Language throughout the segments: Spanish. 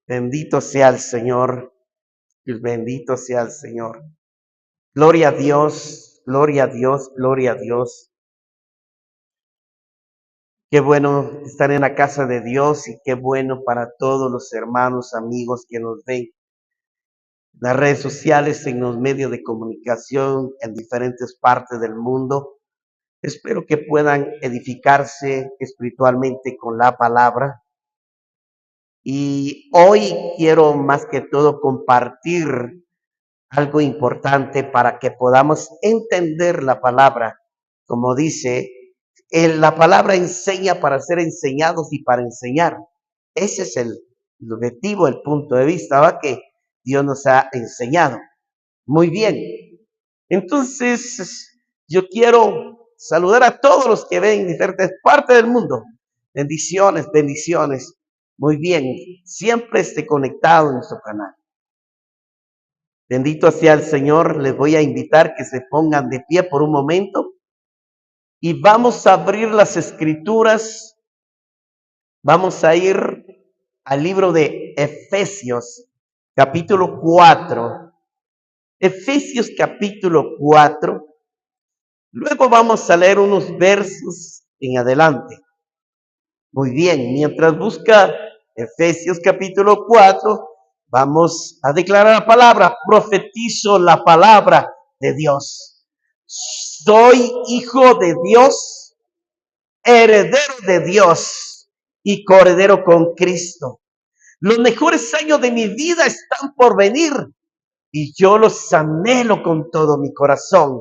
Bendito sea el Señor, bendito sea el Señor. Gloria a Dios, gloria a Dios, gloria a Dios. Qué bueno estar en la casa de Dios y qué bueno para todos los hermanos, amigos que nos ven en las redes sociales, en los medios de comunicación en diferentes partes del mundo. Espero que puedan edificarse espiritualmente con la palabra. Y hoy quiero más que todo compartir algo importante para que podamos entender la palabra. Como dice, la palabra enseña para ser enseñados y para enseñar. Ese es el objetivo, el punto de vista, ¿va? Que Dios nos ha enseñado. Muy bien. Entonces, yo quiero saludar a todos los que ven en diferentes partes del mundo. Bendiciones, bendiciones. Muy bien. Siempre esté conectado en nuestro canal. Bendito sea el Señor. Les voy a invitar que se pongan de pie por un momento y vamos a abrir las escrituras. Vamos a ir al libro de Efesios, capítulo 4. Efesios, capítulo 4. Luego vamos a leer unos versos en adelante. Muy bien, mientras busca Efesios, capítulo 4. Vamos a declarar la palabra, profetizo la palabra de Dios. Soy hijo de Dios, heredero de Dios y coheredero con Cristo. Los mejores años de mi vida están por venir y yo los anhelo con todo mi corazón.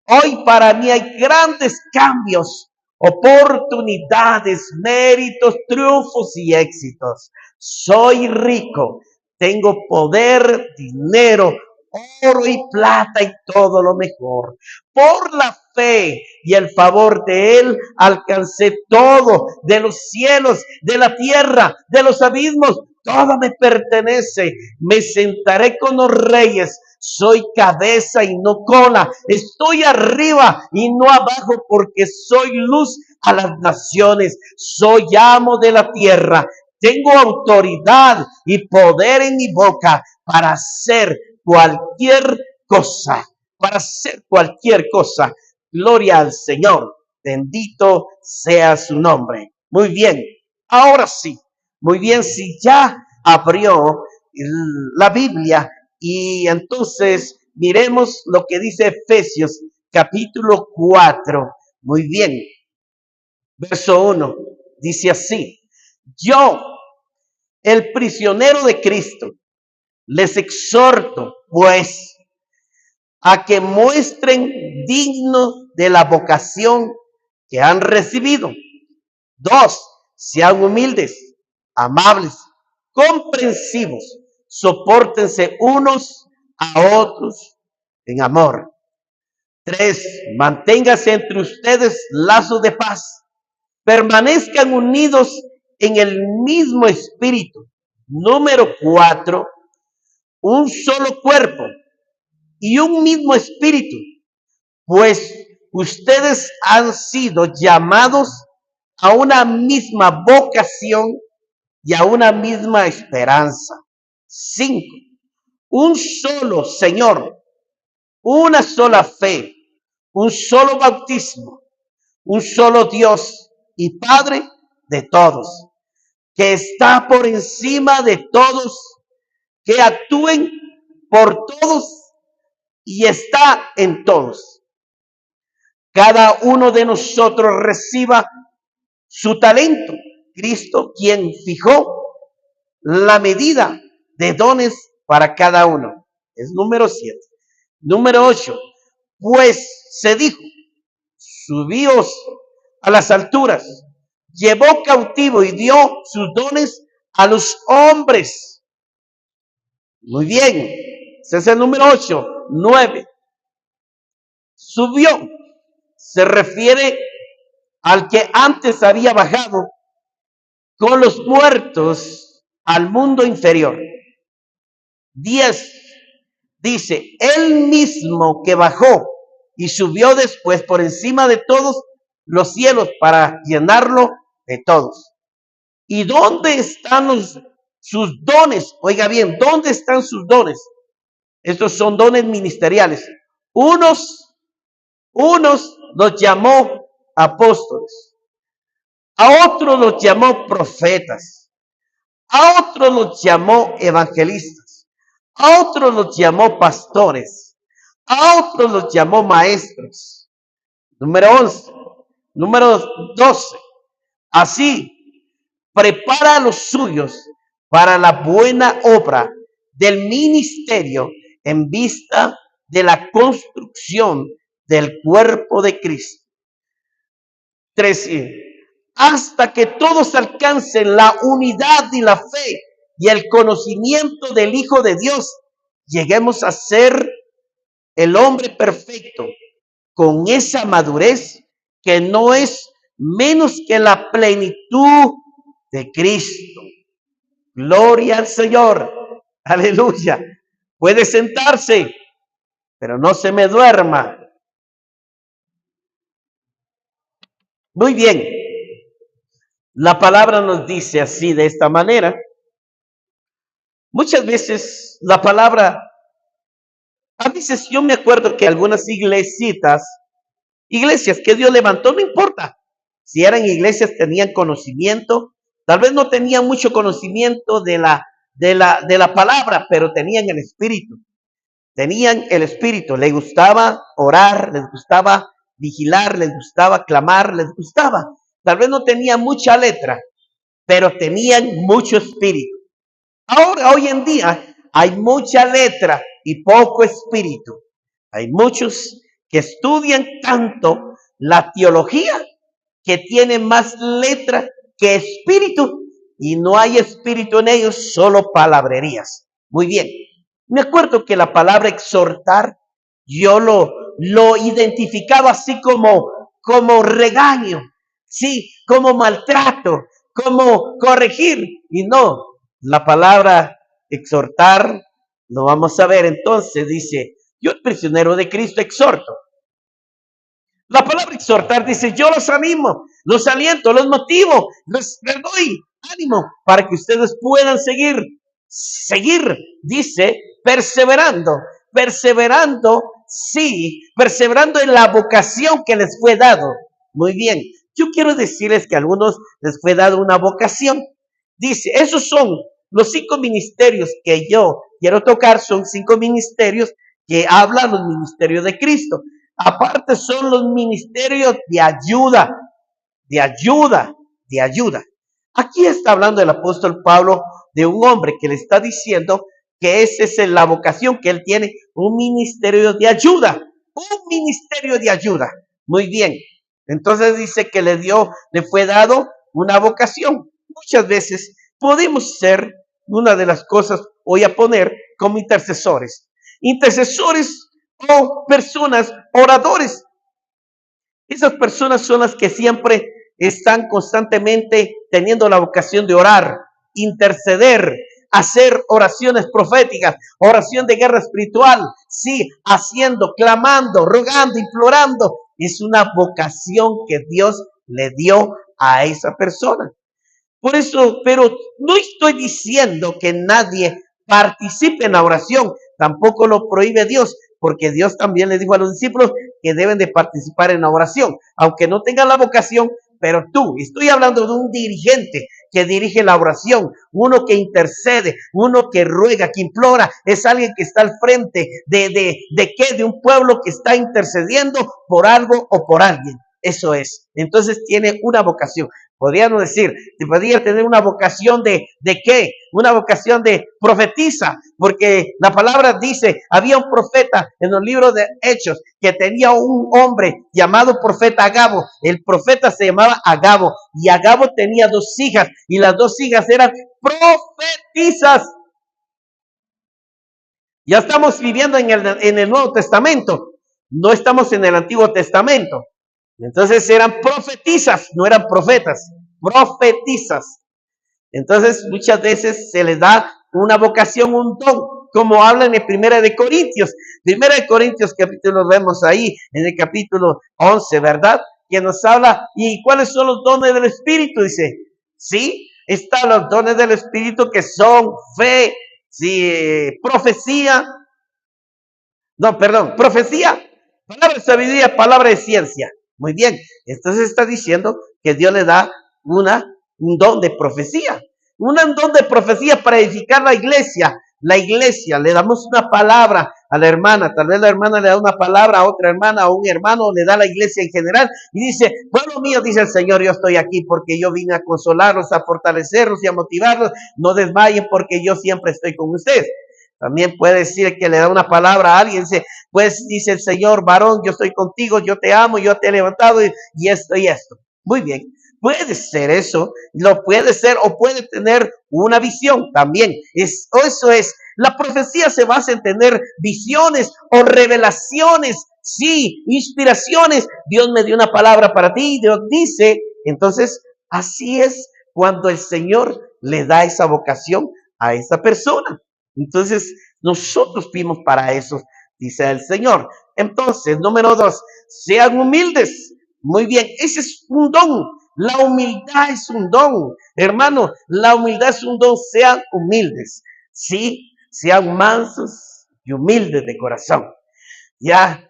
Hoy para mí hay grandes cambios, oportunidades, méritos, triunfos y éxitos. Soy rico, tengo poder, dinero, oro y plata y todo lo mejor. Por la fe y el favor de Él alcancé todo, de los cielos, de la tierra, de los abismos. Todo me pertenece. Me sentaré con los reyes. Soy cabeza y no cola. Estoy arriba y no abajo porque soy luz a las naciones. Soy amo de la tierra. Tengo autoridad y poder en mi boca para hacer cualquier cosa. Para hacer cualquier cosa. Gloria al Señor. Bendito sea su nombre. Muy bien. Ahora sí. Muy bien, si ya abrió la Biblia y entonces miremos lo que dice Efesios capítulo 4. Muy bien, verso 1, dice así: yo, el prisionero de Cristo, les exhorto pues a que muestren dignos de la vocación que han recibido. 2, sean humildes, amables, comprensivos, sopórtense unos a otros en amor. 3, manténgase entre ustedes lazos de paz, permanezcan unidos en el mismo espíritu. Número 4, un solo cuerpo y un mismo espíritu, pues ustedes han sido llamados a una misma vocación y a una misma esperanza. 5, un solo Señor, una sola fe, un solo bautismo, un solo Dios y Padre de todos, que está por encima de todos, que actúen por todos y está en todos. Cada uno de nosotros reciba su talento. Cristo quien fijó la medida de dones para cada uno. Es número 7. Número 8. Pues se dijo, subíos a las alturas, llevó cautivo y dio sus dones a los hombres. Muy bien. Ese es el número 8. 9. Subió. Se refiere al que antes había bajado con los muertos al mundo inferior. 10. Dice, él mismo que bajó y subió después por encima de todos los cielos para llenarlo de todos. ¿Y dónde están los sus dones. Oiga bien, ¿dónde están sus dones? Estos son dones ministeriales. Unos los llamó apóstoles, a otros los llamó profetas, a otros los llamó evangelistas, a otros los llamó pastores, a otros los llamó maestros. Número 11. Número 12. Así prepara a los suyos para la buena obra del ministerio en vista de la construcción del cuerpo de Cristo. 13. Hasta que todos alcancen la unidad y la fe y el conocimiento del Hijo de Dios, lleguemos a ser el hombre perfecto, con esa madurez que no es menos que la plenitud de Cristo. Gloria al Señor. Aleluya. Puede sentarse, pero no se me duerma. Muy bien. La palabra nos dice así, de esta manera. Muchas veces la palabra, a veces yo me acuerdo que algunas iglesias que Dios levantó, no importa si eran iglesias, tenían conocimiento, tal vez no tenían mucho conocimiento de la palabra, pero tenían el espíritu, les gustaba orar, les gustaba vigilar, les gustaba clamar, les gustaba, tal vez no tenían mucha letra, pero tenían mucho espíritu. Ahora, hoy en día, hay mucha letra y poco espíritu. Hay muchos que estudian tanto la teología que tienen más letra que espíritu, y no hay espíritu en ellos, solo palabrerías. Muy bien. Me acuerdo que la palabra exhortar, yo lo identificaba así como regaño, sí, como maltrato, como corregir, y no, la palabra exhortar, lo vamos a ver entonces, dice, yo, prisionero de Cristo, exhorto. La palabra exhortar dice, yo los animo, los aliento, los motivo, les doy ánimo para que ustedes puedan seguir, dice, perseverando, sí, perseverando en la vocación que les fue dado. Muy bien, yo quiero decirles que a algunos les fue dado una vocación. Dice, esos son los 5 ministerios que yo quiero tocar, son 5 ministerios que hablan los ministerios de Cristo. Aparte son los ministerios de ayuda. Aquí está hablando el apóstol Pablo de un hombre que le está diciendo que esa es la vocación que él tiene, un ministerio de ayuda. Muy bien. Entonces dice que le fue dado una vocación. Muchas veces podemos ser, una de las cosas voy a poner como intercesores o personas, oradores. Esas personas son las que siempre están constantemente teniendo la vocación de orar, interceder, hacer oraciones proféticas, oración de guerra espiritual, sí, haciendo, clamando, rogando, implorando. Es una vocación que Dios le dio a esa persona. Por eso, pero no estoy diciendo que nadie participe en la oración, tampoco lo prohíbe Dios, porque Dios también le dijo a los discípulos que deben de participar en la oración, aunque no tengan la vocación. Pero estoy hablando de un dirigente que dirige la oración, uno que intercede, uno que ruega, que implora, es alguien que está al frente de un pueblo que está intercediendo por algo o por alguien. Eso es. Entonces tiene una vocación. Podríamos decir, podría tener una vocación ¿de qué? Una vocación de profetiza, porque la palabra dice, había un profeta en los libros de Hechos que tenía un hombre llamado profeta Agabo. El profeta se llamaba Agabo y Agabo tenía 2 hijas y las 2 hijas eran profetizas. Ya estamos viviendo en el Nuevo Testamento, no estamos en el Antiguo Testamento. Entonces eran profetizas, no eran profetas, profetizas. Entonces muchas veces se les da una vocación, un don, como hablan en Primera de Corintios. Primera de Corintios capítulo, vemos ahí en el capítulo 11, ¿verdad? Que nos habla, ¿y cuáles son los dones del Espíritu? Dice, sí, Están los dones del Espíritu que son fe, sí, profecía, no, perdón, profecía, palabra de sabiduría, palabra de ciencia. Muy bien, entonces está diciendo que Dios le da un don de profecía, un don de profecía para edificar la iglesia. La iglesia, le damos una palabra a la hermana, tal vez la hermana le da una palabra a otra hermana o un hermano, le da a la iglesia en general y dice, pueblo mío, dice el Señor, yo estoy aquí porque yo vine a consolarlos, a fortalecerlos y a motivarlos, no desmayen porque yo siempre estoy con ustedes. También puede decir que le da una palabra a alguien, dice, pues dice el Señor, varón, yo estoy contigo, yo te amo, yo te he levantado y esto y esto. Muy bien, puede ser eso, lo puede ser o puede tener una visión también. Eso es, la profecía se basa en tener visiones o revelaciones, sí, inspiraciones. Dios me dio una palabra para ti, Dios dice, entonces así es cuando el Señor le da esa vocación a esa persona. Entonces, nosotros vimos para eso, dice el Señor. Entonces, número 2, sean humildes. Muy bien, ese es un don. La humildad es un don. Hermano, la humildad es un don. Sean humildes. Sí, sean mansos y humildes de corazón. Ya.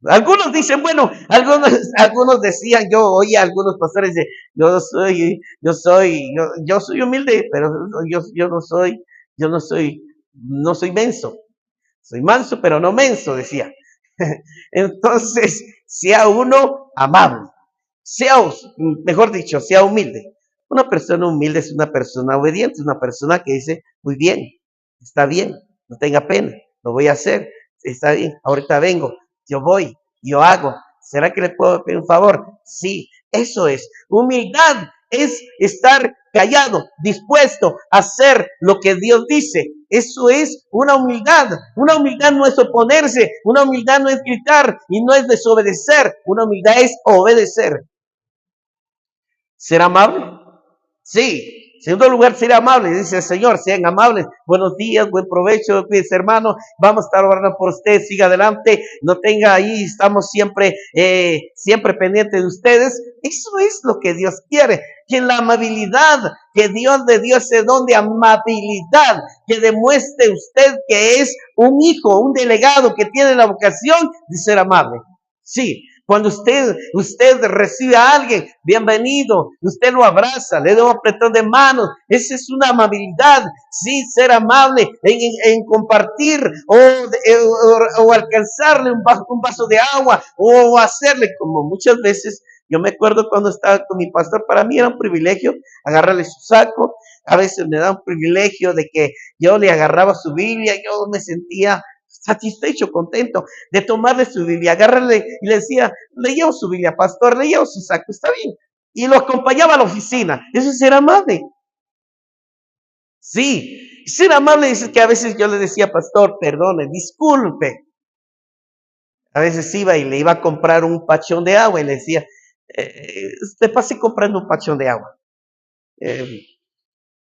Algunos dicen, bueno, algunos decían, yo oía a algunos pastores decir, yo soy humilde, pero yo no soy menso. Soy manso, pero no menso, decía. Entonces, sea uno amable, sea, mejor dicho, sea humilde. Una persona humilde es una persona obediente, una persona que dice, muy bien, está bien, no tenga pena, lo voy a hacer, está bien, ahorita vengo, yo voy, yo hago. ¿Será que le puedo pedir un favor? Sí, eso es. Humildad es estar callado, dispuesto a hacer lo que Dios dice. Eso es una humildad. Una humildad no es oponerse, una humildad no es gritar y no es desobedecer. Una humildad es obedecer. ¿Ser amable? Sí. Segundo lugar, ser amable. Dice el Señor, sean amables. Buenos días, buen provecho, cuídense, hermano. Vamos a estar orando por usted. Siga adelante. No tenga ahí, estamos siempre pendientes de ustedes. Eso es lo que Dios quiere. Que la amabilidad, que Dios le dio ese don de amabilidad, que demuestre usted que es un hijo, un delegado que tiene la vocación de ser amable. Sí, cuando usted recibe a alguien, bienvenido, usted lo abraza, le da un apretón de manos, esa es una amabilidad, sí, ser amable en compartir o alcanzarle un vaso de agua o hacerle como muchas veces. Yo me acuerdo cuando estaba con mi pastor, para mí era un privilegio agarrarle su saco, a veces me da un privilegio de que yo le agarraba su Biblia, yo me sentía satisfecho, contento de tomarle su Biblia, agarrarle y le decía, le llevo su Biblia, pastor, le llevo su saco, está bien. Y lo acompañaba a la oficina. Eso es ser amable. Sí, ser amable es que a veces yo le decía, pastor, perdone, disculpe. A veces iba y le iba a comprar un pachón de agua y le decía, usted pase comprando un pachón de agua.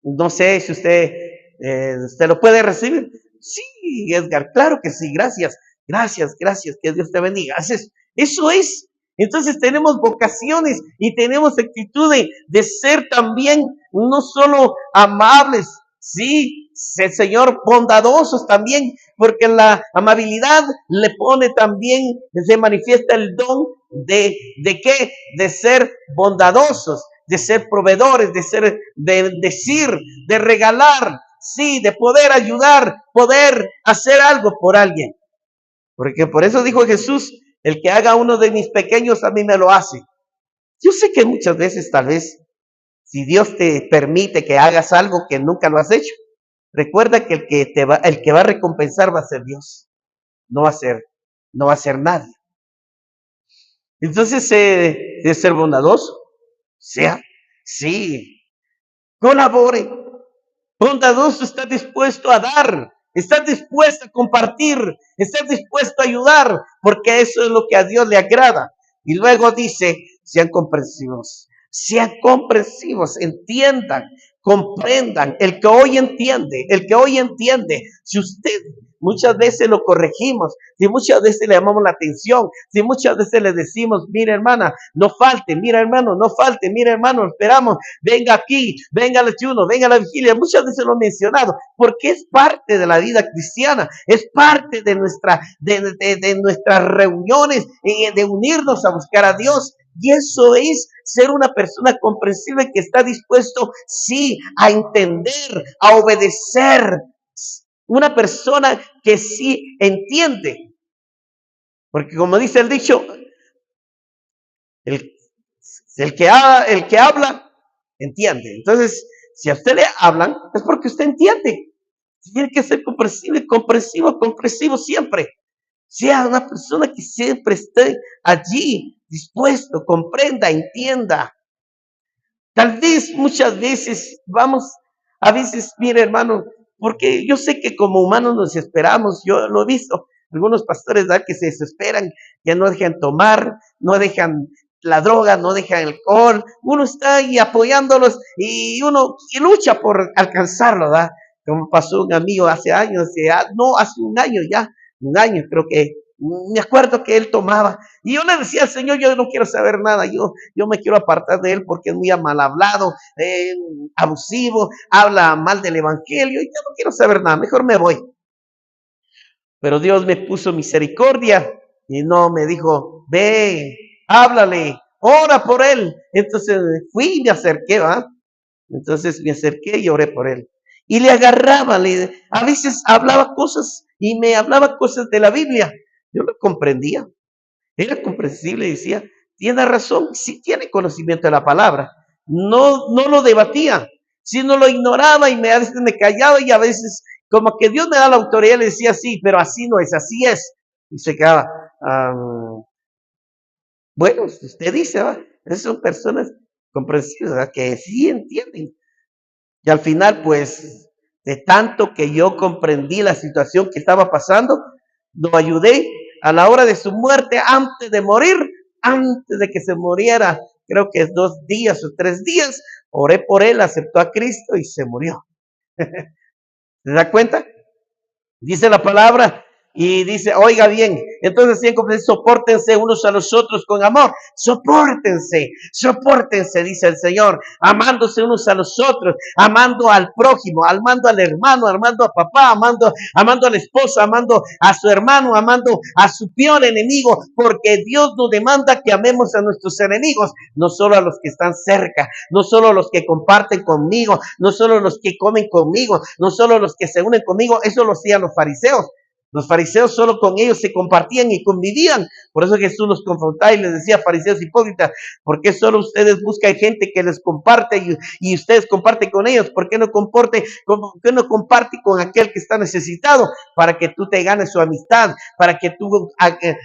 No sé si usted lo puede recibir. Sí, Edgar, claro que sí, gracias, que Dios te bendiga. Eso es. Entonces tenemos vocaciones y tenemos actitud de ser también no solo amables, sí, el Señor bondadosos también, porque en la amabilidad le pone también, se manifiesta el don ¿de qué? De ser bondadosos, de ser proveedores, de decir, de regalar, sí, de poder ayudar, poder hacer algo por alguien. Porque por eso dijo Jesús, el que haga uno de mis pequeños a mí me lo hace. Yo sé que muchas veces tal vez, si Dios te permite que hagas algo que nunca lo has hecho, recuerda que el que va a recompensar va a ser Dios, no va a ser nadie. Entonces, de ser bondadoso, sea, sí, colabore. Bondadoso, está dispuesto a dar, está dispuesto a compartir, está dispuesto a ayudar, porque eso es lo que a Dios le agrada. Y luego dice, sean comprensivos, entiendan, comprendan, el que hoy entiende, si usted muchas veces lo corregimos, si muchas veces le llamamos la atención, si muchas veces le decimos, mira hermana, no falte, mira hermano, no falte, mira hermano, esperamos, venga aquí, venga al ayuno, venga a la vigilia, muchas veces lo he mencionado, porque es parte de la vida cristiana, es parte de nuestras reuniones, de unirnos a buscar a Dios. Y eso es ser una persona comprensible que está dispuesto, sí, a entender, a obedecer. Una persona que sí entiende. Porque como dice el dicho, el que habla, entiende. Entonces, si a usted le hablan, es porque usted entiende. Tiene que ser comprensivo siempre. Sea una persona que siempre esté allí, dispuesto, comprenda, entienda. Tal vez muchas veces a veces, mire hermano, porque yo sé que como humanos nos desesperamos, yo lo he visto, algunos pastores ¿verdad? Que se desesperan, que no dejan tomar, no dejan la droga, no dejan el alcohol, uno está ahí apoyándolos y uno y lucha por alcanzarlo, ¿verdad? Como pasó un amigo hace años, hace un año creo que, me acuerdo que él tomaba, y yo le decía al Señor, yo no quiero saber nada, yo me quiero apartar de él porque es muy mal hablado, abusivo, habla mal del evangelio, y yo no quiero saber nada, mejor me voy. Pero Dios me puso misericordia y no me dijo, ve, háblale, ora por él. Entonces fui y me acerqué, ¿va? Entonces me acerqué y oré por él. Y le agarraba, a veces hablaba cosas y me hablaba cosas de la Biblia. Yo lo comprendía. Era comprensible y decía, tiene razón, sí tiene conocimiento de la palabra. No lo debatía, sino lo ignoraba y a veces me callaba y a veces como que Dios me da la autoridad y le decía sí, pero así no es, así es. Y se quedaba, bueno, usted dice, ¿va? Esas son personas comprensivas, ¿verdad? Que sí entienden. Y al final, pues, de tanto que yo comprendí la situación que estaba pasando, lo ayudé a la hora de su muerte, antes de que se muriera, creo que es 2 días o 3 días, oré por él, aceptó a Cristo y se murió. ¿Se da cuenta? Dice la palabra y dice, oiga bien, entonces sí, sopórtense unos a los otros con amor, sopórtense, dice el Señor, amándose unos a los otros, amando al prójimo, amando al hermano, amando a papá, amando a la esposa, amando a su hermano, amando a su peor enemigo, porque Dios nos demanda que amemos a nuestros enemigos, no solo a los que están cerca, no solo a los que comparten conmigo, no solo a los que comen conmigo, no solo a los que se unen conmigo, eso lo hacían los fariseos. Los fariseos solo con ellos se compartían y convivían. Por eso Jesús los confrontaba y les decía, fariseos hipócritas, ¿por qué solo ustedes buscan gente que les comparte y ustedes comparten con ellos? ¿Por qué no comparte con aquel que está necesitado para que tú te ganes su amistad, para que tú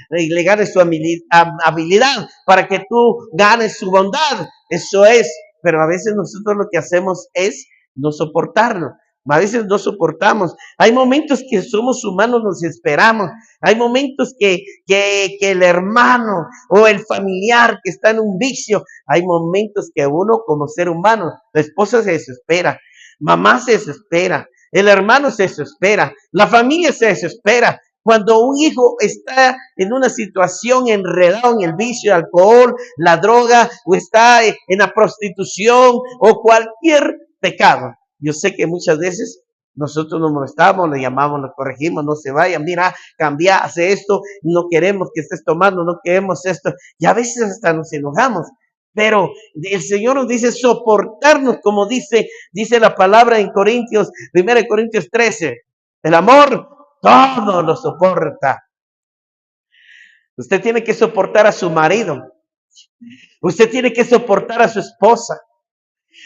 le ganes su habilidad, para que tú ganes su bondad? Eso es, pero a veces nosotros lo que hacemos es no soportarlo. A veces no soportamos. Hay momentos que somos humanos, nos esperamos. Hay momentos que el hermano o el familiar que está en un vicio, hay momentos que uno como ser humano, la esposa se desespera, mamá se desespera, el hermano se desespera, la familia se desespera. Cuando un hijo está en una situación enredado en el vicio, el alcohol, la droga, o está en la prostitución o cualquier pecado. Yo sé que muchas veces nosotros nos molestamos, le llamamos, lo corregimos, no se vaya, mira, cambia, hace esto, no queremos que estés tomando, no queremos esto, y a veces hasta nos enojamos. Pero el Señor nos dice soportarnos, como dice la palabra en Corintios, 1 Corintios 13. El amor todo lo soporta. Usted tiene que soportar a su marido. Usted tiene que soportar a su esposa.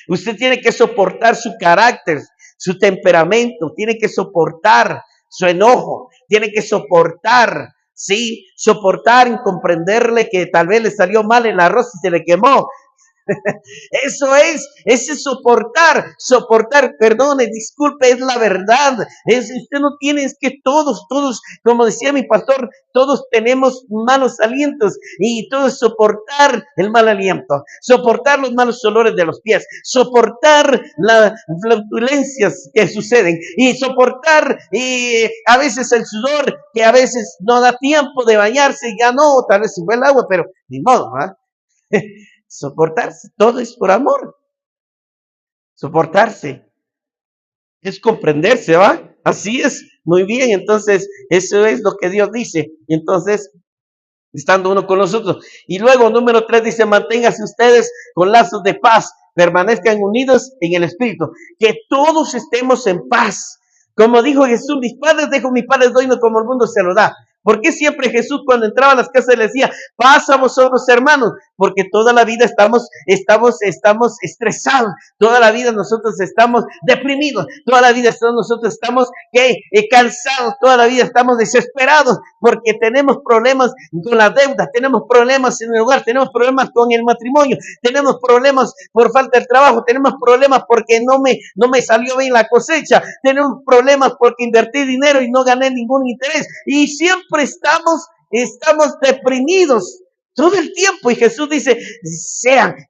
Usted tiene que soportar su carácter, su temperamento, tiene que soportar su enojo, tiene que soportar, sí, soportar y comprenderle que tal vez le salió mal el arroz y se le quemó. Ese es soportar, perdone, disculpe, es la verdad. Usted no tiene, es que todos, como decía mi pastor, todos tenemos malos alientos y todo es soportar el mal aliento, soportar los malos olores de los pies, soportar las flatulencias que suceden y soportar a veces el sudor que a veces no da tiempo de bañarse y ya no, tal vez se fue el agua, pero ni modo, ¿ah? Soportarse, todo es por amor. Soportarse es comprenderse, ¿va? Así es, muy bien. Entonces, eso es lo que Dios dice. Entonces, estando uno con los otros. Y luego, número 3 dice, manténganse ustedes con lazos de paz, permanezcan unidos en el Espíritu, que todos estemos en paz. Como dijo Jesús, mis padres dejo, mis padres doy, no como el mundo se lo da. ¿Por qué siempre Jesús cuando entraba a las casas le decía, paz a vosotros hermanos? Porque toda la vida estamos estresados, toda la vida nosotros estamos deprimidos, toda la vida nosotros estamos cansados, toda la vida estamos desesperados porque tenemos problemas con las deudas, tenemos problemas en el hogar, tenemos problemas con el matrimonio, tenemos problemas por falta de trabajo, tenemos problemas porque no me salió bien la cosecha, tenemos problemas porque invertí dinero y no gané ningún interés y siempre estamos deprimidos todo el tiempo. Y Jesús dice,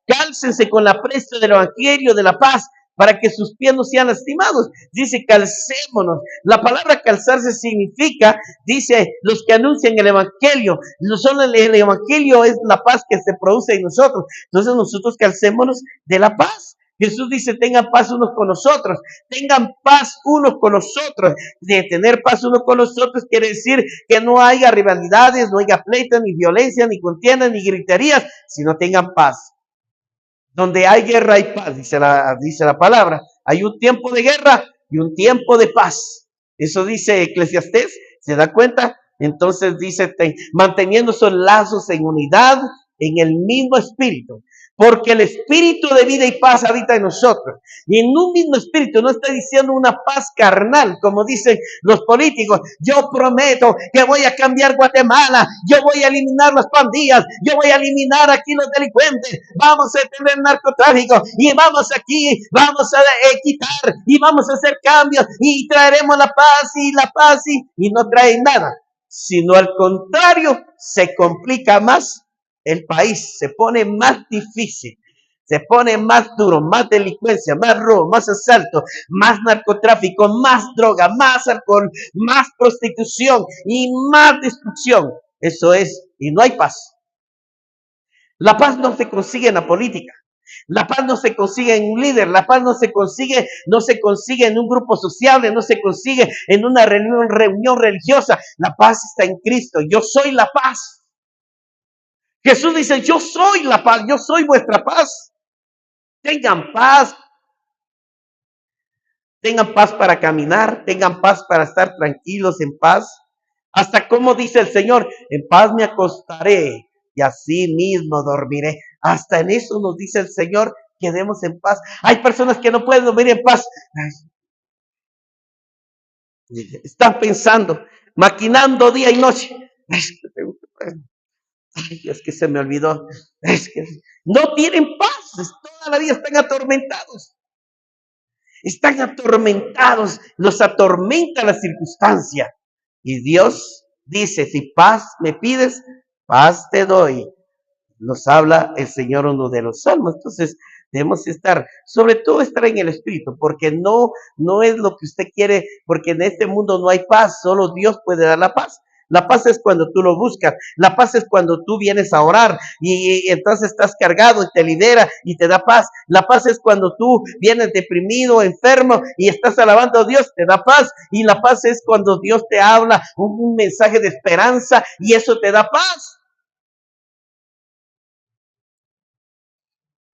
cálcense con la presta del evangelio de la paz para que sus pies no sean lastimados. Dice, calcémonos. La palabra calzarse significa, dice, los que anuncian el evangelio. No solo el evangelio es la paz que se produce en nosotros. Entonces nosotros calcémonos de la paz. Jesús dice, tengan paz unos con nosotros, tengan paz unos con nosotros. De tener paz unos con nosotros quiere decir que no haya rivalidades, no haya pleitos, ni violencia, ni contiendas, ni griterías, sino tengan paz. Donde hay guerra hay paz, dice la palabra. Hay un tiempo de guerra y un tiempo de paz. Eso dice Eclesiastés, ¿se da cuenta? Entonces dice, manteniendo esos lazos en unidad, en el mismo espíritu. Porque el espíritu de vida y paz habita en nosotros. Y en un mismo espíritu, no está diciendo una paz carnal, como dicen los políticos. Yo prometo que voy a cambiar Guatemala. Yo voy a eliminar las pandillas. Yo voy a eliminar aquí los delincuentes. Vamos a tener narcotráfico. Y vamos a quitar. Y vamos a hacer cambios. Y traeremos la paz y no trae nada. Sino al contrario, se complica más. El país se pone más difícil, se pone más duro, más delincuencia, más robo, más asalto, más narcotráfico, más droga, más alcohol, más prostitución y más destrucción. Eso es, y no hay paz. La paz no se consigue en la política. La paz no se consigue en un líder, la paz no se consigue en un grupo sociable, no se consigue en una reunión religiosa. La paz está en Cristo. Yo soy la paz. Jesús dice, yo soy la paz, yo soy vuestra paz. Tengan paz para caminar, tengan paz para estar tranquilos en paz. Hasta como dice el Señor, en paz me acostaré y así mismo dormiré. Hasta en eso nos dice el Señor, quedemos en paz. Hay personas que no pueden dormir en paz. Están pensando, maquinando día y noche. Ay, es que se me olvidó. Es que no tienen paz. Toda la vida están atormentados. Están atormentados. Los atormenta la circunstancia. Y Dios dice, si paz me pides, paz te doy. Nos habla el Señor uno de los salmos. Entonces debemos sobre todo estar en el Espíritu, porque no es lo que usted quiere, porque en este mundo no hay paz. Solo Dios puede dar la paz. La paz es cuando tú lo buscas. La paz es cuando tú vienes a orar y entonces estás cargado y te lidera y te da paz. La paz es cuando tú vienes deprimido, enfermo y estás alabando a Dios, te da paz. Y la paz es cuando Dios te habla un mensaje de esperanza y eso te da paz.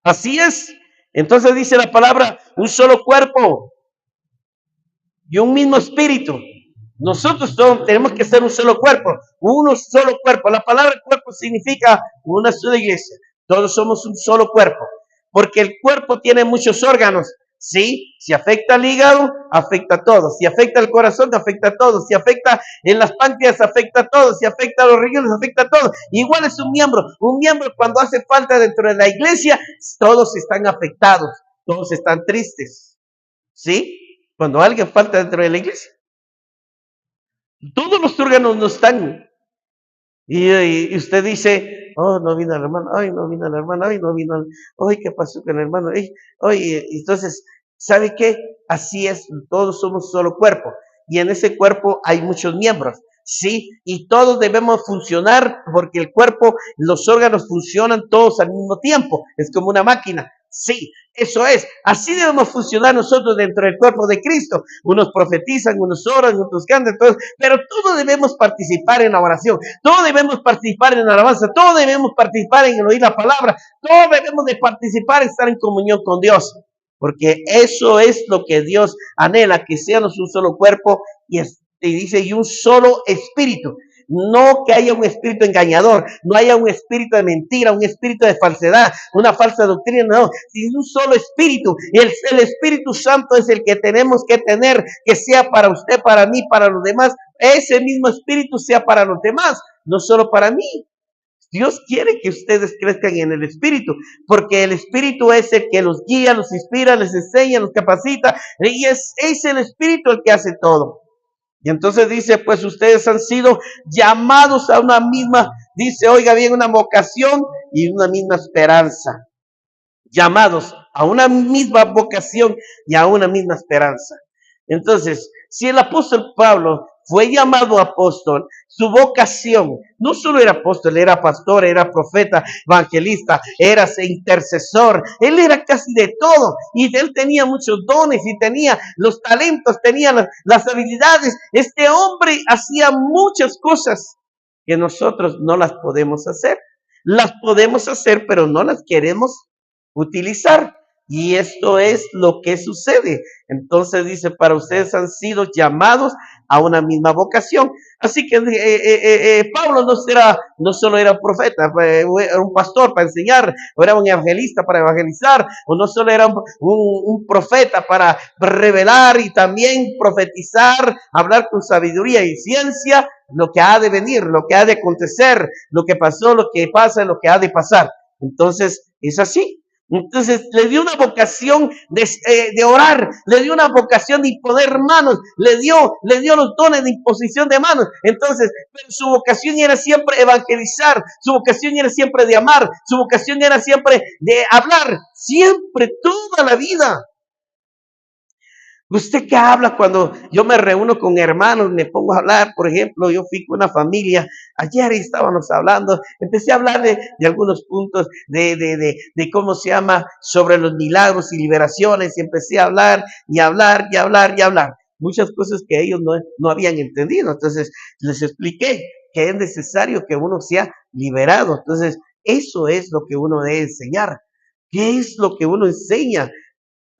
Así es. Entonces dice la palabra, un solo cuerpo y un mismo espíritu. Nosotros tenemos que ser un solo cuerpo, uno solo cuerpo. La palabra cuerpo significa una sola iglesia. Todos somos un solo cuerpo, porque el cuerpo tiene muchos órganos. ¿sí? Si afecta al hígado, afecta a todo. Si afecta al corazón, afecta a todo. Si afecta en las páncreas, afecta a todo. Si afecta a los riñones, afecta a todo. Igual es un miembro. Un miembro cuando hace falta dentro de la iglesia, todos están afectados. Todos están tristes, ¿sí? Cuando alguien falta dentro de la iglesia. Todos los órganos no están. Y usted dice, oh, no vino el hermano, ay, no vino el hermano, ay, no vino, ay, ¿qué pasó con el hermano? Ay, ay, entonces, ¿sabe qué? Así es, todos somos un solo cuerpo, y en ese cuerpo hay muchos miembros, ¿sí? Y todos debemos funcionar, porque el cuerpo, los órganos funcionan todos al mismo tiempo, es como una máquina, sí. Eso es, así debemos funcionar nosotros dentro del cuerpo de Cristo. Unos profetizan, unos oran, otros cantan, todos, pero todos debemos participar en la oración, todos debemos participar en la alabanza, todos debemos participar en el oír la palabra, todos debemos de participar en estar en comunión con Dios, porque eso es lo que Dios anhela, que seamos un solo cuerpo y dice, y un solo espíritu. No que haya un espíritu engañador, no haya un espíritu de mentira, un espíritu de falsedad, una falsa doctrina, no, sino un solo espíritu. Y el Espíritu Santo es el que tenemos que tener, que sea para usted, para mí, para los demás. Ese mismo espíritu sea para los demás, no solo para mí. Dios quiere que ustedes crezcan en el Espíritu, porque el Espíritu es el que los guía, los inspira, les enseña, los capacita, y es el Espíritu el que hace todo. Y entonces dice, pues ustedes han sido llamados a una misma, dice, oiga bien, una vocación y una misma esperanza. Llamados a una misma vocación y a una misma esperanza. Entonces, si el apóstol Pablo fue llamado apóstol, su vocación, no solo era apóstol, era pastor, era profeta, evangelista, era intercesor, él era casi de todo, y él tenía muchos dones, y tenía los talentos, tenía las habilidades. Este hombre hacía muchas cosas que nosotros no las podemos hacer. Las podemos hacer, pero no las queremos utilizar. Y esto es lo que sucede. Entonces dice, para ustedes han sido llamados a una misma vocación. Así que Pablo no solo era un profeta, era un pastor para enseñar, o era un evangelista para evangelizar, o no solo era un profeta para revelar y también profetizar, hablar con sabiduría y ciencia, lo que ha de venir, lo que ha de acontecer, lo que pasó, lo que pasa, lo que ha de pasar. Entonces, es así. Entonces le dio una vocación de orar, le dio una vocación de imponer manos, le dio los dones de imposición de manos. Entonces, pero su vocación era siempre evangelizar, su vocación era siempre de amar, su vocación era siempre de hablar, siempre, toda la vida. ¿Usted qué habla cuando yo me reúno con hermanos, me pongo a hablar? Por ejemplo, yo fui con una familia, ayer estábamos hablando, empecé a hablar de algunos puntos de cómo se llama, sobre los milagros y liberaciones, y empecé a hablar y hablar y hablar y hablar. Muchas cosas que ellos no habían entendido, entonces les expliqué que es necesario que uno sea liberado. Entonces, eso es lo que uno debe enseñar. ¿Qué es lo que uno enseña?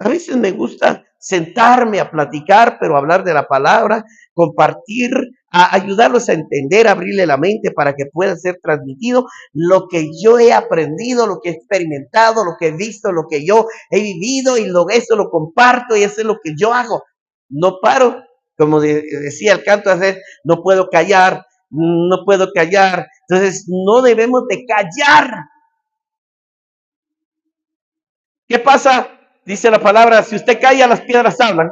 A veces me gusta sentarme a platicar, pero hablar de la palabra, compartir, a ayudarlos a entender, a abrirle la mente para que pueda ser transmitido lo que yo he aprendido, lo que he experimentado, lo que he visto, lo que yo he vivido, y eso lo comparto, y eso es lo que yo hago. No paro, como decía el canto hacer, no puedo callar, no puedo callar. Entonces no debemos de callar. ¿Qué pasa? Dice la palabra, si usted calla, las piedras hablan.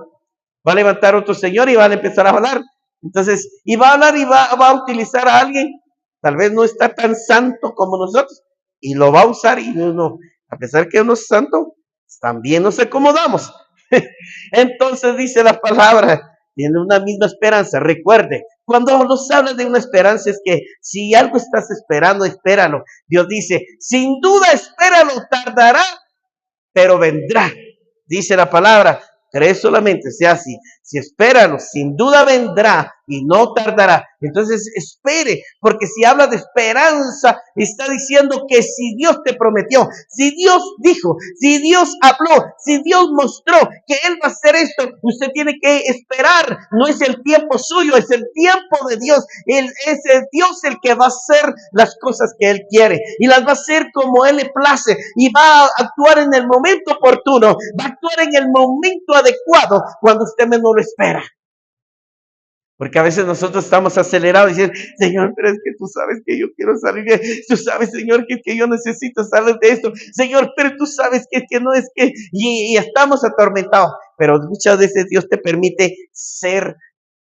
Va a levantar otro señor y va a empezar a hablar. Entonces, y va a hablar y va a utilizar a alguien, tal vez no está tan santo como nosotros, y lo va a usar, y uno, a pesar que uno es santo, también nos acomodamos. Entonces dice la palabra, tiene una misma esperanza. Recuerde, cuando nos habla de una esperanza, es que si algo estás esperando, espéralo. Dios dice, sin duda espéralo, tardará, pero vendrá. Dice la palabra, cree solamente, sea así. Si espéralo, sin duda vendrá y no tardará. Entonces espere, porque si habla de esperanza, está diciendo que si Dios te prometió, si Dios dijo, si Dios habló, si Dios mostró que Él va a hacer esto, usted tiene que esperar. No es el tiempo suyo, es el tiempo de Dios. Es el Dios el que va a hacer las cosas que Él quiere y las va a hacer como Él le place y va a actuar en el momento oportuno, va a actuar en el momento adecuado cuando usted menos lo espera. Porque a veces nosotros estamos acelerados y dicen, Señor, pero es que tú sabes que yo quiero salir de esto. Tú sabes, Señor, que yo necesito salir de esto. Señor, pero tú sabes que no es que... Y estamos atormentados. Pero muchas veces Dios te permite ser,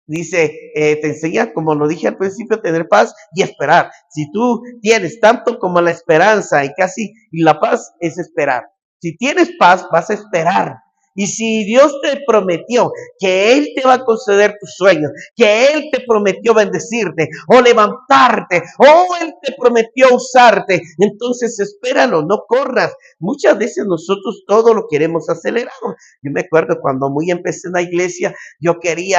dice, te enseña, como lo dije al principio, tener paz y esperar. Si tú tienes tanto como la esperanza y casi y la paz es esperar. Si tienes paz, vas a esperar. Y si Dios te prometió que Él te va a conceder tus sueños, que Él te prometió bendecirte o levantarte, o Él te prometió usarte, entonces espéralo, no corras. Muchas veces nosotros todo lo queremos acelerado. Yo me acuerdo cuando muy empecé en la iglesia, yo me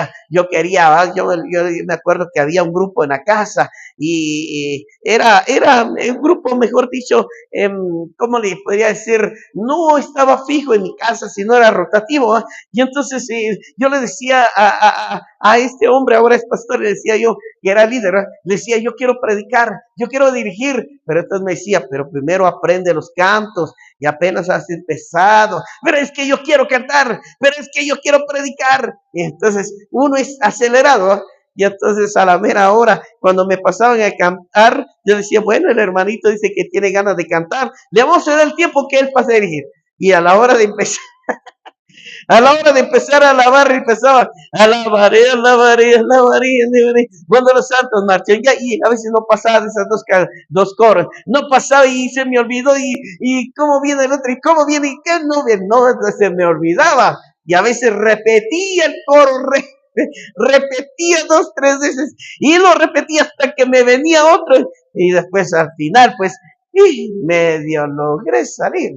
acuerdo que había un grupo en la casa y era un grupo, mejor dicho, ¿cómo le podría decir? No estaba fijo en mi casa, sino era rotativo. Y entonces yo le decía a este hombre, ahora es pastor, le decía yo, que era líder, le decía, yo quiero predicar, yo quiero dirigir, pero entonces me decía, pero primero aprende los cantos y apenas has empezado, pero es que yo quiero cantar, pero es que yo quiero predicar. Y entonces uno es acelerado. Y entonces a la mera hora, cuando me pasaban a cantar, yo decía, bueno, el hermanito dice que tiene ganas de cantar, le vamos a dar el tiempo que él pase a dirigir. Y a la hora de empezar, a alabar, empezaba, alabaré, alabaré, alabaré, alabaré. Cuando los santos marchan, ya, y a veces no pasaba de esas dos coros, no pasaba y se me olvidó, y cómo viene el otro, y cómo viene, y qué no viene, no, se me olvidaba. Y a veces repetía el coro, repetía 2, 3 veces y lo repetía hasta que me venía otro y después al final pues medio logré salir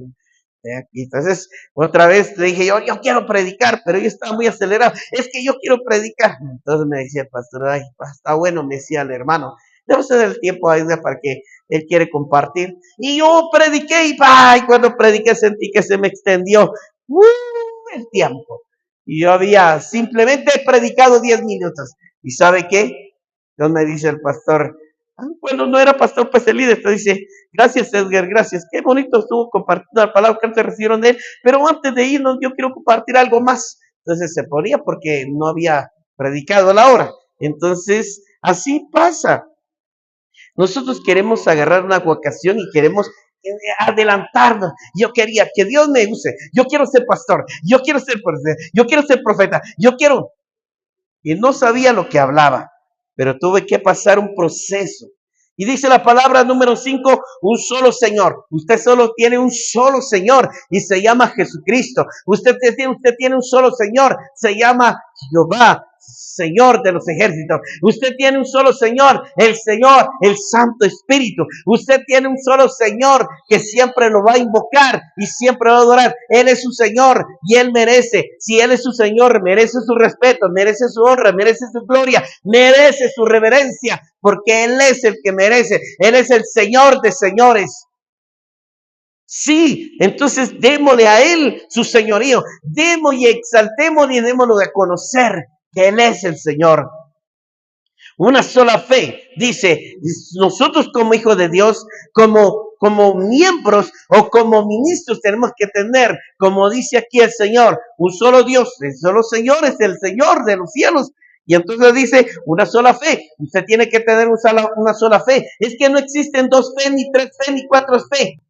de aquí. Entonces otra vez le dije yo quiero predicar, pero yo estaba muy acelerado, es que yo quiero predicar. Entonces me decía el pastor, ay, está bueno, me decía el hermano, debo ceder el tiempo a Edgar para que él quiere compartir. Y yo prediqué y cuando prediqué sentí que se me extendió el tiempo. Y yo había simplemente predicado 10 minutos. ¿Y sabe qué? Entonces me dice el pastor, bueno, no era pastor, pues el líder, entonces dice, gracias Edgar, gracias, qué bonito estuvo compartiendo la palabra que antes recibieron de él, pero antes de irnos yo quiero compartir algo más. Entonces se ponía porque no había predicado a la hora. Entonces, así pasa. Nosotros queremos agarrar una vocación y queremos adelantarnos. Yo quería que Dios me use. Yo quiero ser pastor. Yo quiero ser profeta. Yo quiero ser profeta. Yo quiero. Y no sabía lo que hablaba, pero tuve que pasar un proceso. Y dice la palabra número 5, un solo Señor. Usted solo tiene un solo Señor y se llama Jesucristo. Usted tiene un solo Señor, se llama Jehová, Señor de los ejércitos. Usted tiene un solo Señor, el Santo Espíritu. Usted tiene un solo Señor que siempre lo va a invocar y siempre lo va a adorar. Él es su Señor y Él merece. Si Él es su Señor, merece su respeto, merece su honra, merece su gloria, merece su reverencia, porque Él es el que merece. Él es el Señor de señores. Sí, entonces démosle a Él su señorío, démosle y exaltémosle y démoslo de conocer que Él es el Señor. Una sola fe, dice, nosotros como hijos de Dios, como miembros o como ministros tenemos que tener, como dice aquí el Señor, un solo Dios, el solo Señor es el Señor de los cielos. Y entonces dice, una sola fe, usted tiene que tener una sola fe. Es que no existen 2 fe, ni 3 fe, ni 4 fe.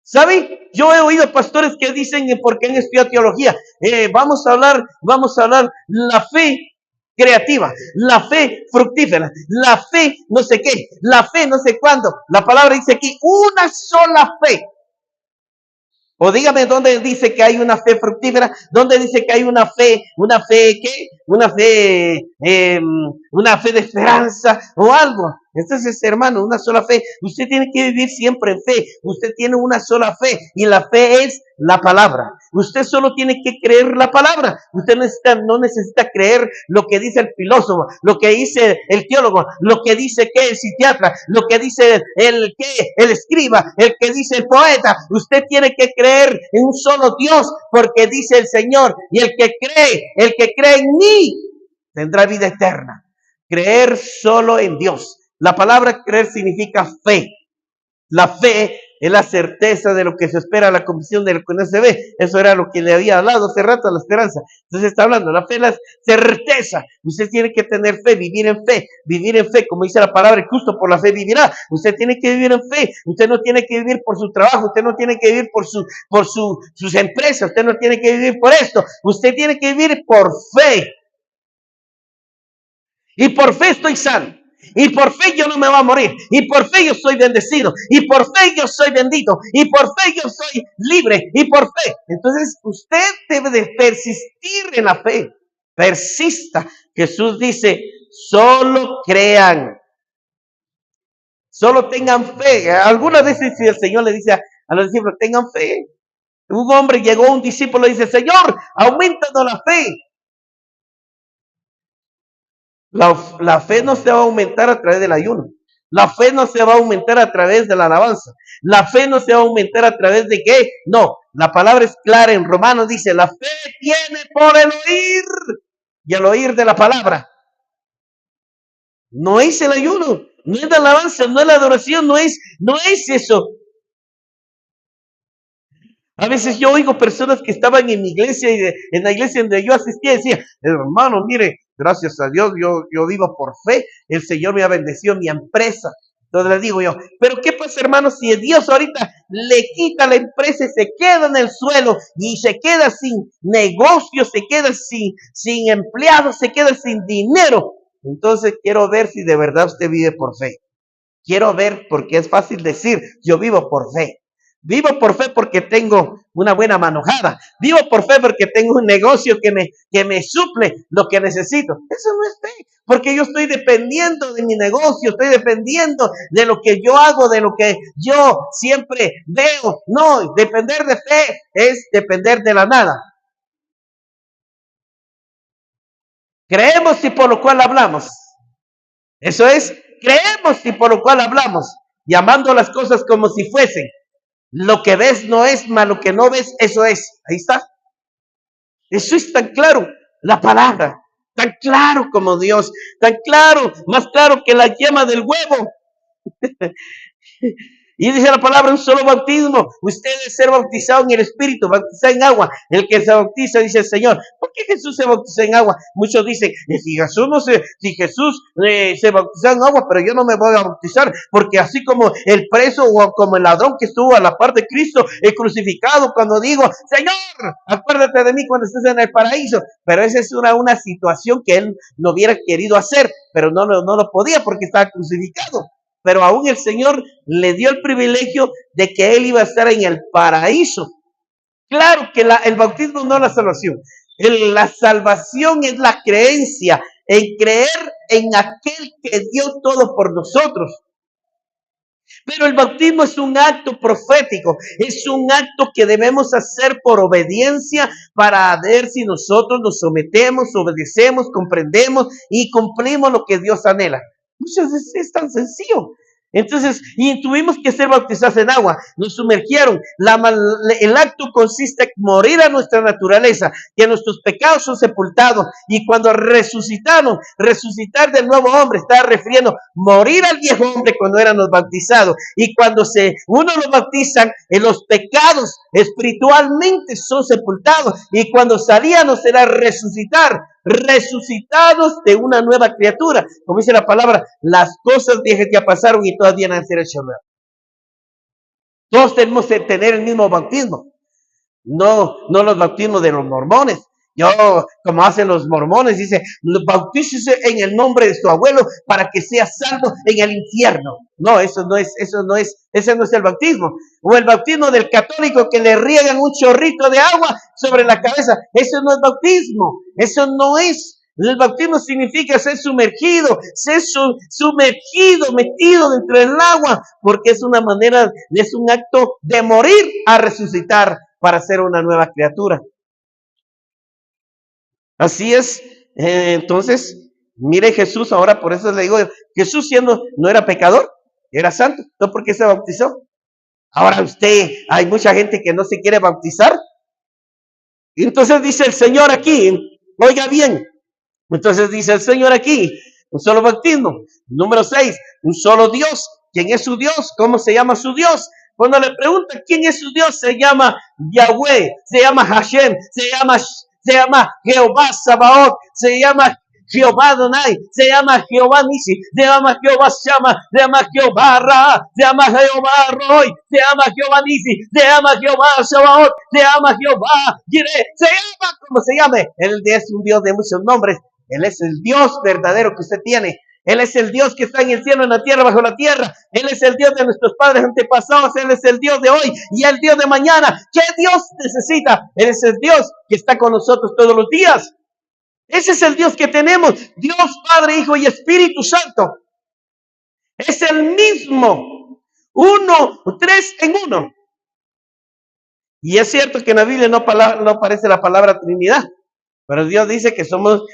¿Sabe? Yo he oído pastores que dicen, porque han estudiado teología, vamos a hablar la fe creativa, la fe fructífera, la fe no sé qué, la fe no sé cuándo. La palabra dice aquí, una sola fe. O dígame dónde dice que hay una fe fructífera, dónde dice que hay una fe ¿qué? Una fe de esperanza o algo. Entonces, hermano, una sola fe. Usted tiene que vivir siempre en fe. Usted tiene una sola fe y la fe es la palabra. Usted solo tiene que creer la palabra. Usted no necesita creer lo que dice el filósofo, lo que dice el teólogo, lo que dice que el psiquiatra, lo que dice el escriba, el que dice el poeta. Usted tiene que creer en un solo Dios, porque dice el Señor, y el que cree en mí, tendrá vida eterna. Creer solo en Dios. La palabra creer significa fe. La fe es la certeza de lo que se espera, la convicción de lo que no se ve. Eso era lo que le había hablado hace rato, la esperanza. Entonces está hablando, la fe es la certeza. Usted tiene que tener fe, vivir en fe, como dice la palabra, el justo por la fe vivirá. Usted tiene que vivir en fe. Usted no tiene que vivir por su trabajo, usted no tiene que vivir por sus empresas, usted no tiene que vivir por esto. Usted tiene que vivir por fe. Y por fe estoy sano. Y por fe yo no me voy a morir. Y por fe yo soy bendecido. Y por fe yo soy bendito. Y por fe yo soy libre. Y por fe. Entonces usted debe de persistir en la fe. Persista. Jesús dice, solo crean. Solo tengan fe. Algunas veces el Señor le dice a los discípulos, tengan fe. Un hombre llegó, un discípulo y dice, Señor, aumentanos la fe. La fe no se va a aumentar a través del ayuno. La fe no se va a aumentar a través de la alabanza. La fe no se va a aumentar a través de qué. No, la palabra es clara en Romanos. Dice, la fe viene por el oír. Y el oír de la palabra. No es el ayuno. No es la alabanza. No es la adoración. No es eso. A veces yo oigo personas que estaban en mi iglesia y en la iglesia donde yo asistía decía, hermano, mire, gracias a Dios, yo vivo por fe, el Señor me ha bendecido mi empresa. Entonces le digo yo, pero ¿qué pasa, hermano, si Dios ahorita le quita la empresa y se queda en el suelo y se queda sin negocio, se queda sin empleados, se queda sin dinero? Entonces quiero ver si de verdad usted vive por fe. Quiero ver, porque es fácil decir, yo vivo por fe. Vivo por fe porque tengo una buena manojada. Vivo por fe porque tengo un negocio que me suple lo que necesito. Eso no es fe, porque yo estoy dependiendo de mi negocio, estoy dependiendo de lo que yo hago, de lo que yo siempre veo. No, depender de fe es depender de la nada. Creemos y por lo cual hablamos. Eso es, creemos y por lo cual hablamos, llamando las cosas como si fuesen. Lo que ves no es, más lo que no ves, eso es. Ahí está. Eso es tan claro. La palabra, tan claro como Dios, tan claro, más claro que la yema del huevo. Y dice la palabra, un solo bautismo. Usted debe ser bautizado en el Espíritu, bautizado en agua. El que se bautiza, dice el Señor. ¿Por qué Jesús se bautizó en agua? Muchos dicen, si Jesús se bautizó en agua, pero yo no me voy a bautizar, porque así como el preso o como el ladrón que estuvo a la par de Cristo, el crucificado, cuando digo, Señor, acuérdate de mí cuando estés en el paraíso. Pero esa es una situación que él no hubiera querido hacer, pero no lo podía porque estaba crucificado. Pero aún el Señor le dio el privilegio de que él iba a estar en el paraíso. Claro que el bautismo no es la salvación. La salvación es la creencia, en creer en aquel que dio todo por nosotros. Pero el bautismo es un acto profético, es un acto que debemos hacer por obediencia para ver si nosotros nos sometemos, obedecemos, comprendemos y cumplimos lo que Dios anhela. Muchas veces es tan sencillo. Entonces, y tuvimos que ser bautizados en agua, nos sumergieron. El acto consiste en morir a nuestra naturaleza, que nuestros pecados son sepultados. Y cuando resucitaron, resucitar del nuevo hombre, estaba refiriendo morir al viejo hombre cuando éramos bautizados. Y cuando uno lo bautizan, en los pecados espiritualmente son sepultados. Y cuando salíamos era resucitar. Resucitados de una nueva criatura, como dice la palabra, las cosas viejas ya pasaron y todas vienen a ser hechas nuevas. Todos tenemos que tener el mismo bautismo, no los bautismos de los mormones. Como hacen los mormones, dice, bautícese en el nombre de su abuelo para que sea salvo en el infierno. No, ese no es el bautismo. O el bautismo del católico que le riegan un chorrito de agua sobre la cabeza. Eso no es bautismo. Eso no es. El bautismo significa ser sumergido, metido dentro del agua, porque es un acto de morir a resucitar para ser una nueva criatura. Así es. Entonces, mire Jesús ahora, por eso le digo, Jesús siendo, no era pecador, era santo. ¿No por qué se bautizó? Ahora hay mucha gente que no se quiere bautizar. Y entonces dice el Señor aquí, oiga bien, entonces dice el Señor aquí, un solo bautismo. Número 6, un solo Dios. ¿Quién es su Dios? ¿Cómo se llama su Dios? Cuando le preguntan quién es su Dios, se llama Yahweh, se llama Hashem, se llama Jehová Sabaoth, se llama Jehová Adonai, se llama Jehová Nisi, se llama Jehová Shama, se llama Jehová Ra, se llama Jehová Roy, se llama Jehová Nisi, se llama Jehová Sabaoth, se llama Jehová Jireh, se llama como se llame. Él es un Dios de muchos nombres. Él es el Dios verdadero que usted tiene. Él es el Dios que está en el cielo, en la tierra, bajo la tierra. Él es el Dios de nuestros padres antepasados. Él es el Dios de hoy y el Dios de mañana. ¿Qué Dios necesita? Él es el Dios que está con nosotros todos los días. Ese es el Dios que tenemos. Dios, Padre, Hijo y Espíritu Santo. Es el mismo. Uno, tres en uno. Y es cierto que en la Biblia no aparece la palabra Trinidad. Pero Dios dice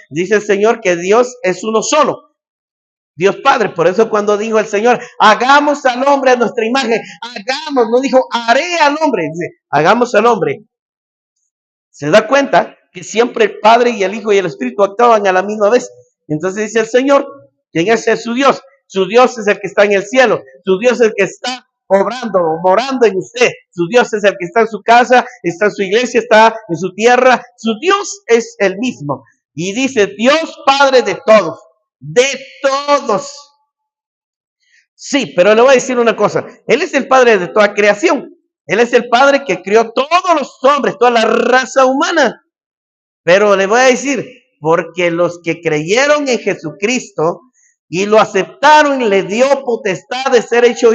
dice el Señor que Dios es uno solo. Dios Padre. Por eso cuando dijo el Señor, hagamos al hombre a nuestra imagen. Hagamos, no dijo, haré al hombre. Dice, hagamos al hombre. Se da cuenta que siempre el Padre y el Hijo y el Espíritu actuaban a la misma vez. Entonces dice el Señor, ¿quién es su Dios? Su Dios es el que está en el cielo. Su Dios es el que está obrando, morando en usted. Su Dios es el que está en su casa, está en su iglesia, está en su tierra. Su Dios es el mismo. Y dice, Dios Padre de todos. De todos. Sí, pero le voy a decir una cosa. Él es el Padre de toda creación. Él es el Padre que creó todos los hombres, toda la raza humana. Pero le voy a decir, porque los que creyeron en Jesucristo y lo aceptaron y le dio potestad de ser hecho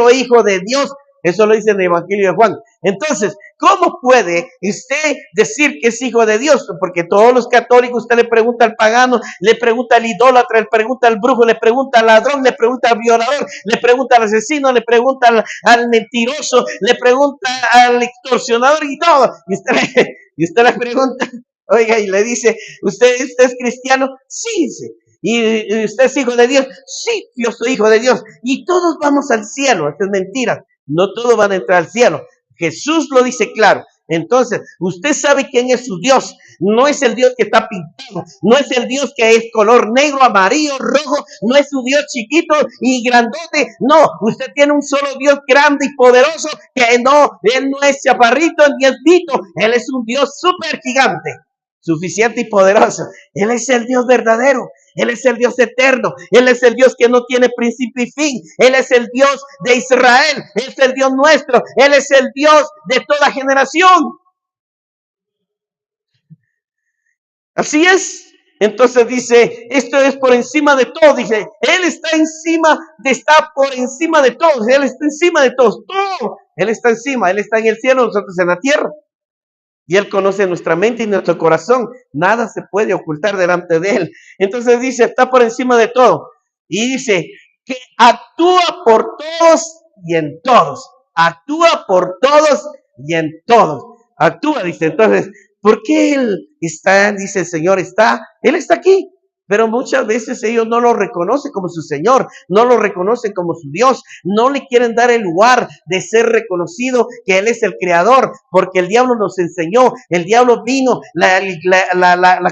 hijo de Dios. Eso lo dice en el Evangelio de Juan. Entonces, ¿cómo puede usted decir que es hijo de Dios? Porque todos los católicos, usted le pregunta al pagano, le pregunta al idólatra, le pregunta al brujo, le pregunta al ladrón, le pregunta al violador, le pregunta al asesino, le pregunta al mentiroso, le pregunta al extorsionador y todo. Y usted le pregunta, oiga, y le dice, ¿usted es cristiano? Sí, sí. ¿Y usted es hijo de Dios? Sí, yo soy hijo de Dios. Y todos vamos al cielo. Esto es mentira. No todos van a entrar al cielo. Jesús lo dice claro. Entonces, usted sabe quién es su Dios. No es el Dios que está pintado. No es el Dios que es color negro, amarillo, rojo. No es su Dios chiquito y grandote. No, usted tiene un solo Dios grande y poderoso que no, Él no es chaparrito ni es tito. Él es un Dios súper gigante, suficiente y poderoso. Él es el Dios verdadero. Él es el Dios eterno. Él es el Dios que no tiene principio y fin. Él es el Dios de Israel. Él es el Dios nuestro. Él es el Dios de toda generación. Así es. Entonces dice, esto es por encima de todo. Dice, Él está por encima de todos. Él está encima de todos. Todo. Él está encima. Él está en el cielo, nosotros en la tierra. Y Él conoce nuestra mente y nuestro corazón. Nada se puede ocultar delante de Él. Entonces dice, está por encima de todo. Y dice, que actúa por todos y en todos. Actúa por todos y en todos. Actúa, dice. Entonces, ¿por qué Él está? Dice el Señor, Él está aquí. Pero muchas veces ellos no lo reconocen como su Señor, no lo reconocen como su Dios, no le quieren dar el lugar de ser reconocido que Él es el Creador, porque el diablo nos enseñó, el diablo vino,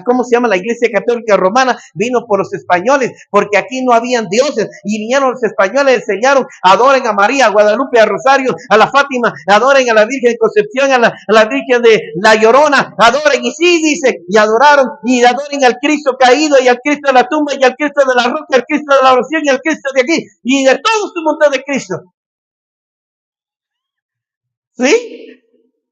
¿cómo se llama? La Iglesia Católica Romana vino por los españoles, porque aquí no habían dioses, y vinieron los españoles, enseñaron, adoren a María, a Guadalupe, a Rosario, a la Fátima, adoren a la Virgen de Concepción, a la Virgen de la Llorona, adoren, y sí, dice, y adoraron, y adoren al Cristo caído, y al Cristo de la tumba, y al Cristo de la roca, al Cristo de la oración, y al Cristo de aquí, y de todos un montón de Cristo. ¿Sí?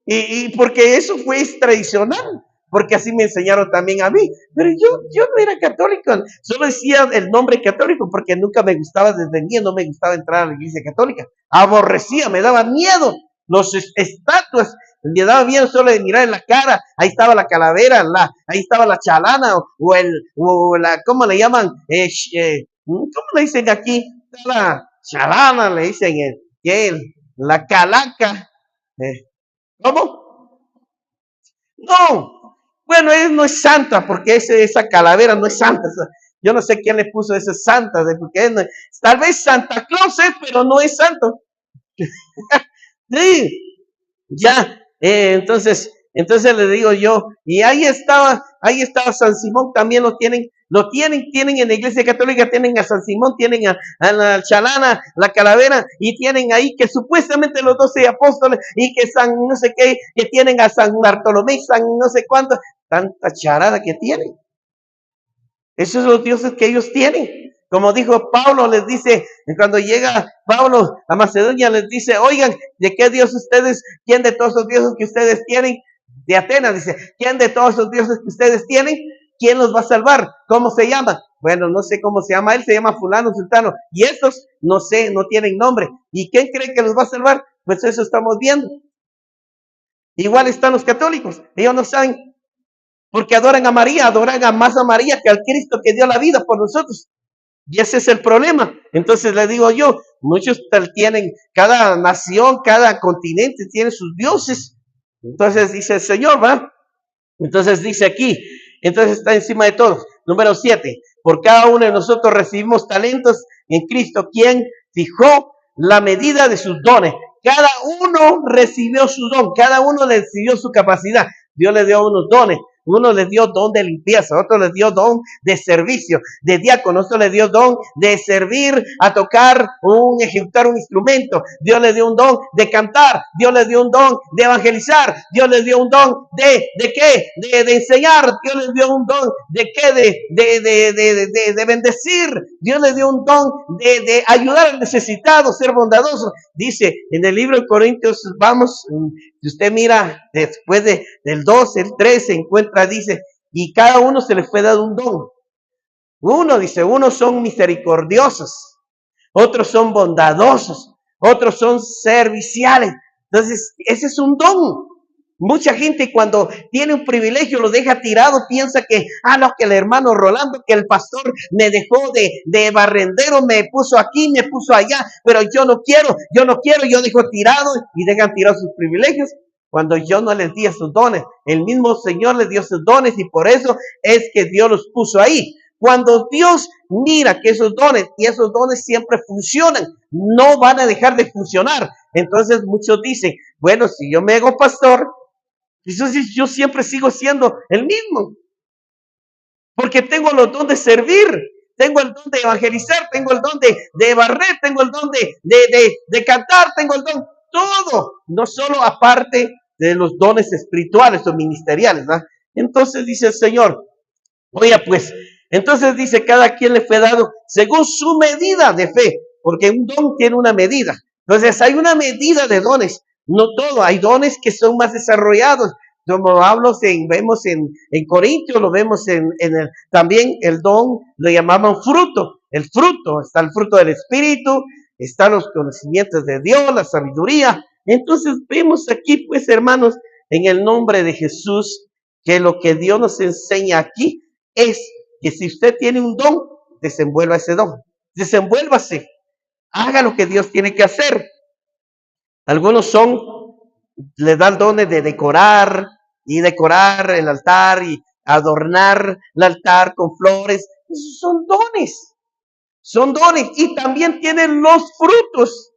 Y porque eso fue tradicional, porque así me enseñaron también a mí. Pero yo no era católico, solo decía el nombre católico, porque nunca me gustaba, desde niño no me gustaba entrar a la iglesia católica. Aborrecía, me daba miedo. Los estatuas, me daba miedo solo de mirar en la cara. Ahí estaba la calavera, ahí estaba la chalana, ¿cómo le llaman? ¿Cómo le dicen aquí? La chalana, le dicen, la calaca. ¿Cómo? No, bueno, él no es santa porque esa calavera no es santa. Yo no sé quién le puso esa santa, porque no, tal vez Santa Claus es, pero no es santo. Sí, ya, entonces le digo yo, y ahí estaba San Simón, también tienen en la Iglesia Católica, tienen a San Simón, tienen a la Chalana, la Calavera, y tienen ahí que supuestamente los 12 apóstoles, y que San no sé qué, que tienen a San Bartolomé, San no sé cuánto, tanta charada que tienen. Esos son los dioses que ellos tienen. Como dijo Pablo, les dice, cuando llega Pablo a Macedonia, les dice, oigan, ¿de qué Dios ustedes, quién de todos los dioses que ustedes tienen? De Atenas, dice, ¿quién de todos los dioses que ustedes tienen? ¿Quién los va a salvar? ¿Cómo se llama? Bueno, no sé cómo se llama él, se llama fulano, sultano. Y estos, no sé, no tienen nombre. ¿Y quién cree que los va a salvar? Pues eso estamos viendo. Igual están los católicos, ellos no saben, porque adoran a María, adoran a más a María que al Cristo que dio la vida por nosotros. Y ese es el problema. Entonces le digo yo, muchos tienen, cada nación, cada continente tiene sus dioses. Entonces dice el Señor, ¿va? Entonces dice aquí, entonces está encima de todos. Número 7, por cada uno de nosotros recibimos talentos en Cristo, quien fijó la medida de sus dones. Cada uno recibió su don, cada uno recibió su capacidad. Dios le dio unos dones. Uno le dio don de limpieza, otro le dio don de servicio, de diácono, otro le dio don de servir a tocar, ejecutar un instrumento. Dios le dio un don de cantar, Dios le dio un don de evangelizar, Dios le dio un don ¿de qué? De enseñar, Dios le dio un don de qué? De bendecir, Dios le dio un don de ayudar al necesitado, ser bondadoso. Dice en el libro de Corintios, vamos, si usted mira después del 12, el 13, encuentra, dice, y cada uno se le fue dado un don. Uno, dice, unos son misericordiosos, otros son bondadosos, otros son serviciales. Entonces, ese es un don. Mucha gente cuando tiene un privilegio lo deja tirado, piensa que, no, que el hermano Rolando, que el pastor me dejó de barrendero, me puso aquí, me puso allá, pero yo no quiero, yo dejo tirado y dejan tirados sus privilegios cuando yo no les di esos dones. El mismo Señor les dio esos dones y por eso es que Dios los puso ahí. Cuando Dios mira que esos dones siempre funcionan, no van a dejar de funcionar. Entonces muchos dicen, bueno, si yo me hago pastor, entonces yo siempre sigo siendo el mismo, porque tengo los dones de servir, tengo el don de evangelizar, tengo el don de barrer, tengo el don de cantar, tengo el don, todo, no solo aparte de los dones espirituales o ministeriales, ¿verdad? Entonces dice el Señor, oiga pues, entonces dice, cada quien le fue dado según su medida de fe, porque un don tiene una medida. Entonces hay una medida de dones, no todo, hay dones que son más desarrollados. Como vemos en Corintios, lo vemos también el don, lo llamaban fruto. El fruto, está el fruto del Espíritu, están los conocimientos de Dios, la sabiduría. Entonces vemos aquí, pues hermanos, en el nombre de Jesús, que lo que Dios nos enseña aquí es que si usted tiene un don, desenvuelva ese don. Desenvuélvase. Haga lo que Dios tiene que hacer. Algunos le dan dones de decorar el altar y adornar el altar con flores. Esos son dones. Son dones y también tienen los frutos.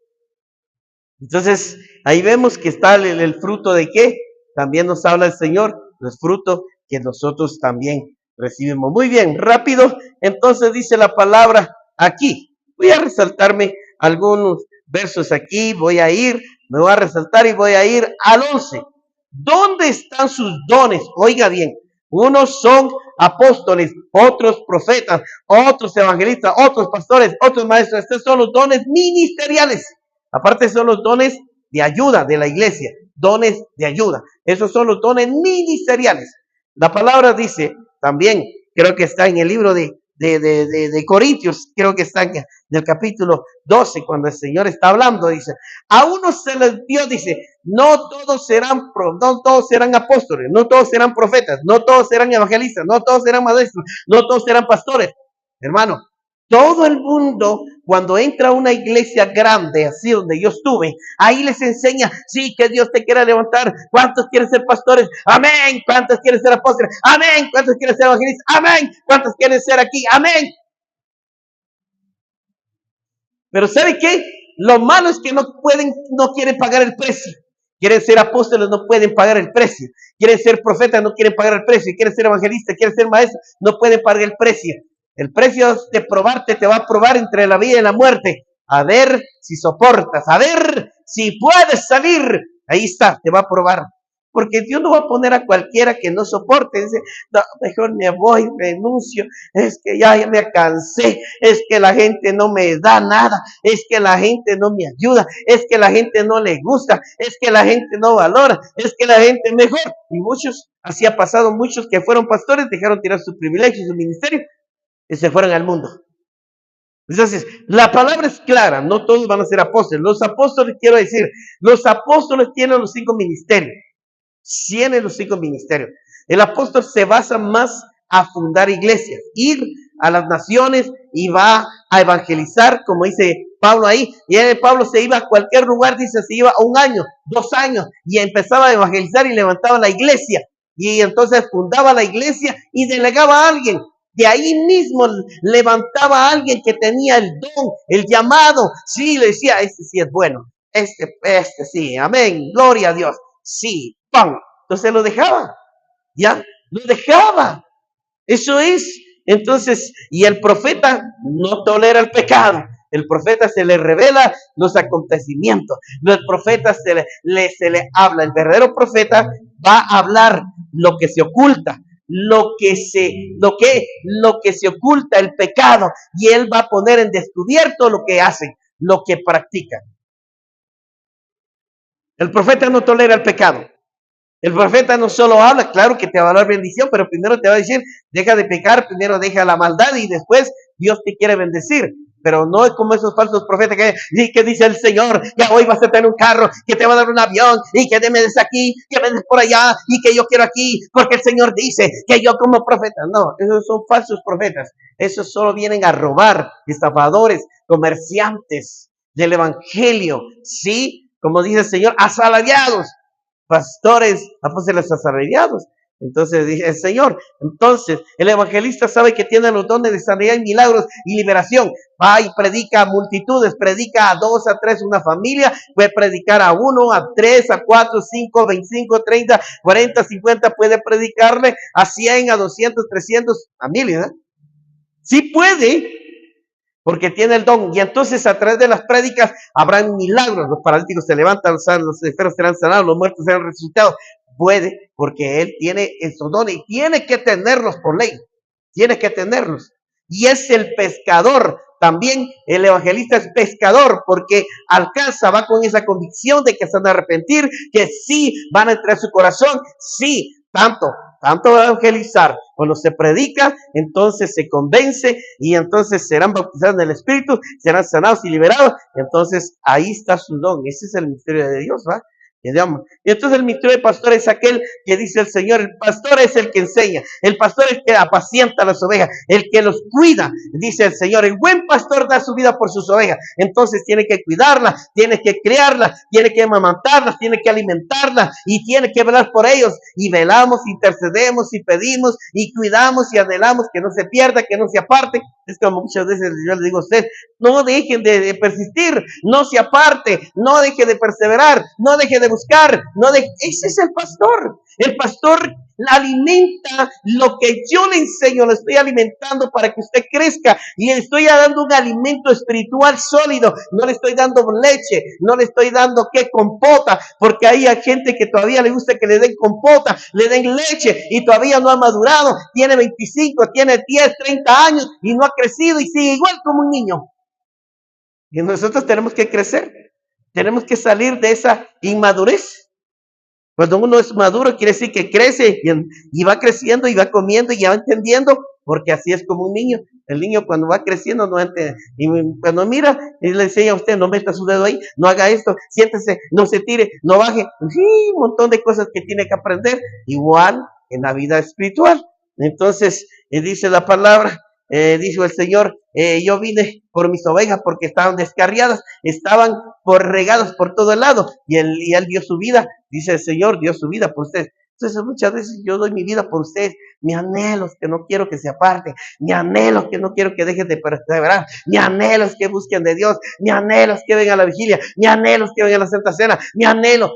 Entonces, ahí vemos que está el fruto de qué. También nos habla el Señor, los frutos que nosotros también recibimos. Muy bien, rápido. Entonces dice la palabra aquí. Voy a resaltarme algunos versos aquí. Me voy a resaltar y voy a ir al 11. ¿Dónde están sus dones? Oiga bien, unos son apóstoles, otros profetas, otros evangelistas, otros pastores, otros maestros. Estos son los dones ministeriales. Aparte son los dones de ayuda de la iglesia, dones de ayuda. Esos son los dones ministeriales. La palabra dice también, creo que está en el libro de Corintios, creo que está en el capítulo 12, cuando el Señor está hablando, dice, a unos se les dio, dice, no todos serán apóstoles, no todos serán profetas, no todos serán evangelistas, no todos serán maestros, no todos serán pastores. Hermano, Todo el mundo, cuando entra a una iglesia grande, así donde yo estuve, ahí les enseña, sí, que Dios te quiera levantar. ¿Cuántos quieren ser pastores? Amén. ¿Cuántos quieren ser apóstoles? Amén. ¿Cuántos quieren ser evangelistas? Amén. ¿Cuántos quieren ser aquí? Amén. Pero ¿sabe qué? Lo malo es que no quieren pagar el precio. Quieren ser apóstoles, no pueden pagar el precio. Quieren ser profetas, no quieren pagar el precio. Quieren ser evangelistas, quieren ser maestros, no pueden pagar el precio. El precio de probarte te va a probar entre la vida y la muerte. A ver si soportas, a ver si puedes salir. Ahí está, te va a probar. Porque Dios no va a poner a cualquiera que no soporte. Dice, no, mejor me voy, renuncio. Es que ya me cansé. Es que la gente no me da nada. Es que la gente no me ayuda. Es que la gente no le gusta. Es que la gente no valora. Es que la gente mejor. Y muchos, así ha pasado, muchos que fueron pastores dejaron tirar su privilegio, su ministerio y se fueron al mundo. Entonces, la palabra es clara, no todos van a ser apóstoles. Los apóstoles, quiero decir, los apóstoles tienen los 5 ministerios. Tienen los 5 ministerios. El apóstol se basa más a fundar iglesias, ir a las naciones y va a evangelizar, como dice Pablo ahí. Y Pablo se iba a cualquier lugar, dice, se iba 1 año, 2 años, y empezaba a evangelizar y levantaba la iglesia. Y entonces fundaba la iglesia y delegaba a alguien. De ahí mismo levantaba a alguien que tenía el don, el llamado. Sí, le decía, este sí es bueno. Este sí, amén, gloria a Dios. Sí, ¡pam! Entonces lo dejaba, ¿ya? Lo dejaba. Eso es. Entonces, y el profeta no tolera el pecado. El profeta se le revela los acontecimientos. El profeta se le habla. El verdadero profeta va a hablar lo que se oculta, lo que se oculta, el pecado, y él va a poner en descubierto lo que hacen, lo que practican. El profeta no tolera el pecado. El profeta no solo habla, claro que te va a dar bendición, pero primero te va a decir, deja de pecar, primero deja la maldad y después Dios te quiere bendecir. Pero no es como esos falsos profetas que dice el Señor, ya hoy vas a tener un carro, que te va a dar un avión, y que me des aquí, que me des por allá, y que yo quiero aquí, porque el Señor dice que yo como profeta. No, esos son falsos profetas. Esos solo vienen a robar, estafadores, comerciantes del evangelio, ¿sí? Como dice el Señor, asalariados, pastores, apóstoles asalariados. Entonces dice el Señor. Entonces el evangelista sabe que tiene los dones de sanidad y milagros y liberación. Va y predica a multitudes, predica a 2, a 3, una familia, puede predicar a 1, a 3, a 4, 5, 25, 30, 40, 50, puede predicarle a 100, a 200, 300, a 1000, ¿eh? Sí puede, porque tiene el don. Y entonces a través de las prédicas habrán milagros. Los paralíticos se levantan, los enfermos serán sanados, los muertos serán resucitados. Puede, porque él tiene esos dones y tiene que tenerlos por ley. Tiene que tenerlos. Y es el pescador. También el evangelista es pescador, porque alcanza, va con esa convicción de que se van a arrepentir, que sí van a entrar a su corazón, sí, tanto evangelizar. Cuando se predica, entonces se convence y entonces serán bautizados en el Espíritu, serán sanados y liberados. Entonces ahí está su don. Ese es el misterio de Dios, ¿va? Y entonces el misterio de pastor es aquel que dice el Señor, el pastor es el que enseña, el pastor es el que apacienta las ovejas, el que los cuida, dice el Señor. El buen pastor da su vida por sus ovejas, entonces tiene que cuidarlas, tiene que criarlas, tiene que amamantarlas, tiene que alimentarlas y tiene que velar por ellos. Y velamos, intercedemos y pedimos y cuidamos y anhelamos que no se pierda, que no se aparte. Es como muchas veces yo le digo a usted, no dejen de persistir, no se aparte, no deje de perseverar, no deje de buscar, ese es el pastor. El pastor alimenta lo que yo le enseño, lo estoy alimentando para que usted crezca y le estoy dando un alimento espiritual sólido, no le estoy dando leche, no le estoy dando compota, porque hay gente que todavía le gusta que le den compota, le den leche y todavía no ha madurado, tiene 25, tiene 10, 30 años y no ha crecido y sigue igual como un niño. Y nosotros tenemos que crecer, tenemos que salir de esa inmadurez. Cuando uno es maduro, quiere decir que crece y va creciendo y va comiendo y ya va entendiendo, porque así es como un niño. El niño cuando va creciendo no entiende. Y cuando mira, y le enseña a usted, no meta su dedo ahí, no haga esto, siéntese, no se tire, no baje. Sí, un montón de cosas que tiene que aprender, igual en la vida espiritual. Entonces, dice la palabra dijo el Señor, yo vine por mis ovejas porque estaban descarriadas, estaban regadas por todo el lado, y él dio su vida, dice el Señor, dio su vida por ustedes. Entonces muchas veces yo doy mi vida por ustedes, mi anhelo es que no quiero que se aparte, mi anhelo es que no quiero que dejen de perseverar, mi anhelo es que busquen de Dios, mi anhelo es que vengan a la vigilia, mi anhelo es que vengan a la Santa Cena, mi anhelo.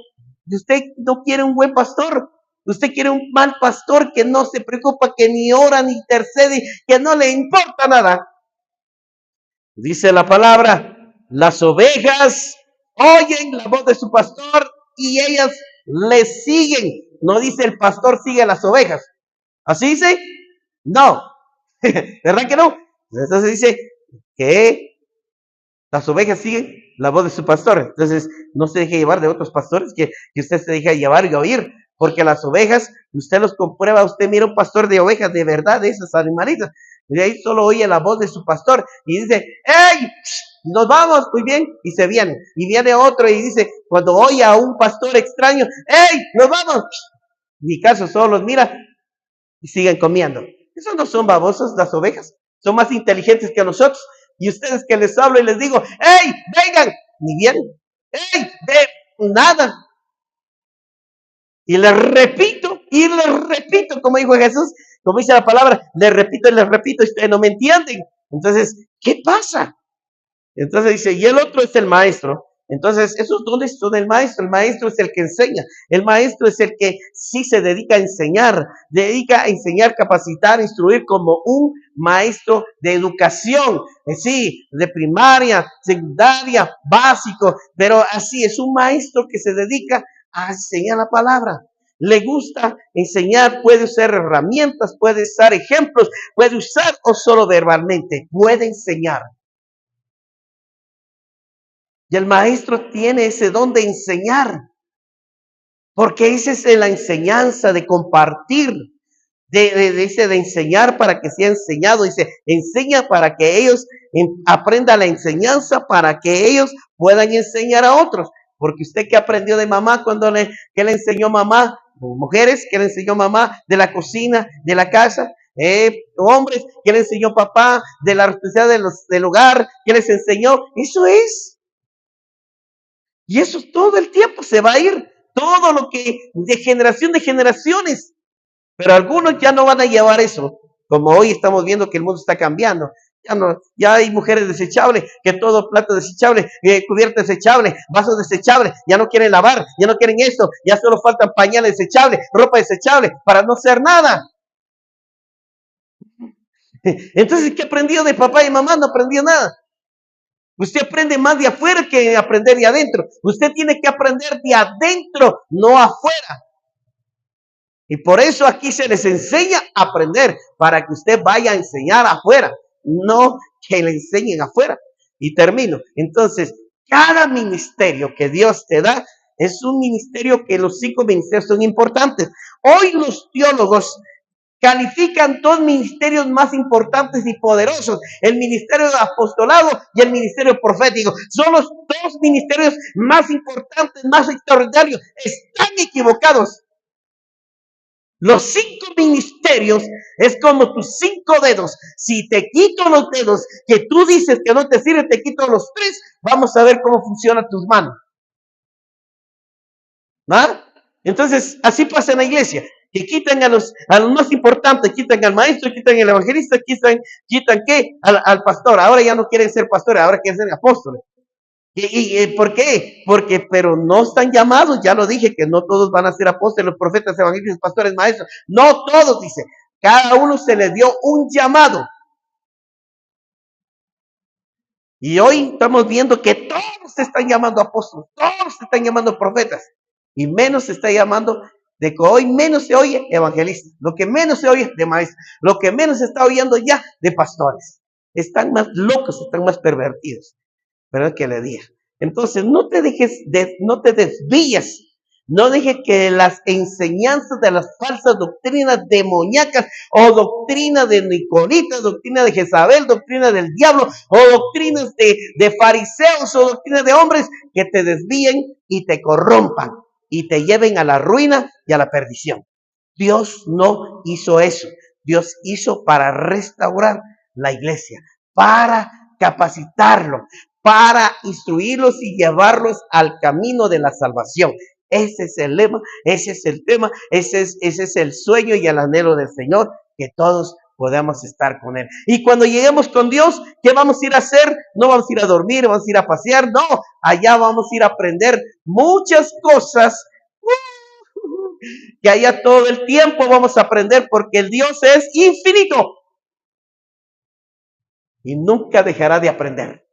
Y usted no quiere un buen pastor, usted quiere un mal pastor que no se preocupa, que ni ora ni intercede, que no le importa nada. Dice la palabra, las ovejas oyen la voz de su pastor y ellas le siguen. No dice el pastor sigue a las ovejas. ¿Así dice? No. ¿Verdad que no? Entonces dice que las ovejas siguen la voz de su pastor. Entonces no se deje llevar de otros pastores, que usted se deje llevar y oír. Porque las ovejas, usted los comprueba, usted mira un pastor de ovejas de verdad, de esos animalitos. Y ahí solo oye la voz de su pastor y dice, ¡hey! Nos vamos, muy bien, y se viene. Y viene otro y dice, cuando oye a un pastor extraño, ¡hey! Nos vamos. Ni caso, solo los mira y siguen comiendo. Esos no son babosos, las ovejas. Son más inteligentes que nosotros. Y ustedes que les hablo y les digo, ¡hey! Vengan, ni vienen. ¡Hey! Nada. Y les repito, como dijo Jesús, como dice la palabra, les repito, y ustedes no me entienden. Entonces, ¿qué pasa? Entonces dice, y el otro es el maestro. Entonces, esos dones son el maestro. El maestro es el que enseña. El maestro es el que sí se dedica a enseñar, capacitar, instruir como un maestro de educación. Sí, de primaria, secundaria, básico, pero así es un maestro que se dedica a enseñar la palabra. Le gusta enseñar, puede usar herramientas, puede usar ejemplos, puede usar o solo verbalmente, puede enseñar. Y el maestro tiene ese don de enseñar, porque esa es la enseñanza de compartir, de enseñar para que sea enseñado. Dice, enseña para que ellos aprendan la enseñanza, para que ellos puedan enseñar a otros. Porque usted que aprendió de mamá, ¿qué le enseñó mamá? Mujeres, ¿qué le enseñó mamá? De la cocina, de la casa. Hombres, ¿qué le enseñó papá? De la responsabilidad del hogar, ¿qué les enseñó? Eso es. Y eso todo el tiempo se va a ir, todo lo que de generaciones. Pero algunos ya no van a llevar eso, como hoy estamos viendo que el mundo está cambiando. Ya hay mujeres desechables, que todo plato desechable, cubierta desechable, vasos desechables, ya no quieren lavar, ya no quieren eso, ya solo faltan pañales desechables, ropa desechable, para no hacer nada. Entonces, ¿qué aprendió de papá y mamá? No aprendió nada. Usted aprende más de afuera que aprender de adentro. Usted tiene que aprender de adentro, no afuera. Y por eso aquí se les enseña a aprender, para que usted vaya a enseñar afuera, no que le enseñen afuera. Y termino. Entonces, cada ministerio que Dios te da es un ministerio que los 5 ministerios son importantes. Hoy los teólogos califican 2 ministerios más importantes y poderosos, el ministerio de apostolado y el ministerio profético. Son los 2 ministerios más importantes, más extraordinarios. Están equivocados. Los 5 ministerios es como tus 5 dedos. Si te quito los dedos que tú dices que no te sirven, te quito los 3, vamos a ver cómo funcionan tus manos. ¿Ah? Entonces, así pasa en la iglesia, que quitan a los más importantes, quitan al maestro, quitan al evangelista, quitan ¿qué? Al pastor. Ahora ya no quieren ser pastores, ahora quieren ser apóstoles. ¿Y por qué? Pero no están llamados, ya lo dije, que no todos van a ser apóstoles, profetas, evangelistas, pastores, maestros. No todos, dice. Cada uno se le dio un llamado. Y hoy estamos viendo que todos se están llamando apóstoles, todos se están llamando profetas. Y menos se está llamando, de que hoy menos se oye evangelista, lo que menos se oye de maestro, lo que menos se está oyendo ya de pastores. Están más locos, están más pervertidos. ¿Verdad que le diga? Entonces, no te desvíes, no dejes que las enseñanzas de las falsas doctrinas demoníacas, o doctrina de Nicolita, doctrina de Jezabel, doctrina del diablo, o doctrinas de fariseos, o doctrinas de hombres, que te desvíen y te corrompan y te lleven a la ruina y a la perdición. Dios no hizo eso. Dios hizo para restaurar la iglesia, para capacitarlo, para instruirlos y llevarlos al camino de la salvación. Ese es el lema, ese es el tema, ese es el sueño y el anhelo del Señor, que todos podamos estar con Él. Y cuando lleguemos con Dios, ¿qué vamos a ir a hacer? No vamos a ir a dormir, vamos a ir a pasear, no, allá vamos a ir a aprender muchas cosas que allá todo el tiempo vamos a aprender, porque el Dios es infinito y nunca dejará de aprender.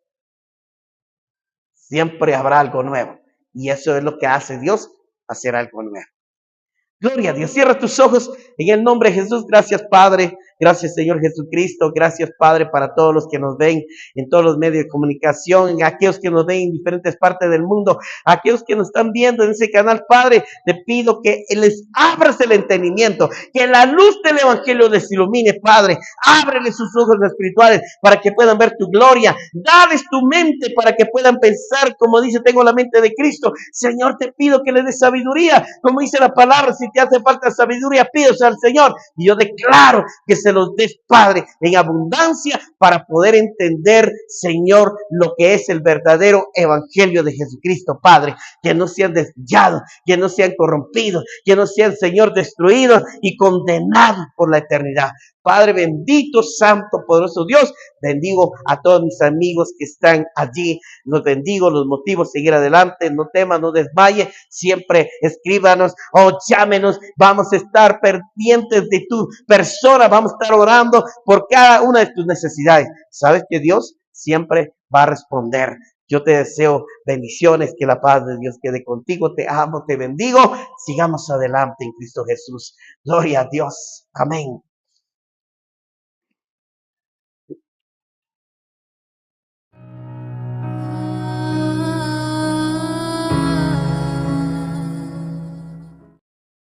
Siempre habrá algo nuevo, y eso es lo que hace Dios, hacer algo nuevo. Gloria a Dios. Cierra tus ojos en el nombre de Jesús. Gracias, Padre. Gracias, Señor Jesucristo. Gracias, Padre, para todos los que nos ven en todos los medios de comunicación, en aquellos que nos ven en diferentes partes del mundo, aquellos que nos están viendo en ese canal. Padre, te pido que les abras el entendimiento, que la luz del Evangelio les ilumine, Padre. Ábrele sus ojos espirituales para que puedan ver tu gloria. Dales tu mente para que puedan pensar, como dice, tengo la mente de Cristo. Señor, te pido que les des sabiduría, como dice la palabra. Si te hace falta sabiduría, pídese al Señor. Y yo declaro que se los des, Padre, en abundancia, para poder entender, Señor, lo que es el verdadero evangelio de Jesucristo, Padre. Que no sean desviados, que no sean corrompidos, que no sean, Señor, destruidos y condenados por la eternidad. Padre bendito, santo, poderoso Dios, bendigo a todos mis amigos que están allí. Los bendigo, los motivo a seguir adelante. No teman, no desmaye. Siempre escríbanos o llámenos. Vamos a estar pendientes de tu persona. Vamos a estar orando por cada una de tus necesidades. Sabes que Dios siempre va a responder. Yo te deseo bendiciones, que la paz de Dios quede contigo. Te amo, te bendigo. Sigamos adelante en Cristo Jesús. Gloria a Dios. Amén.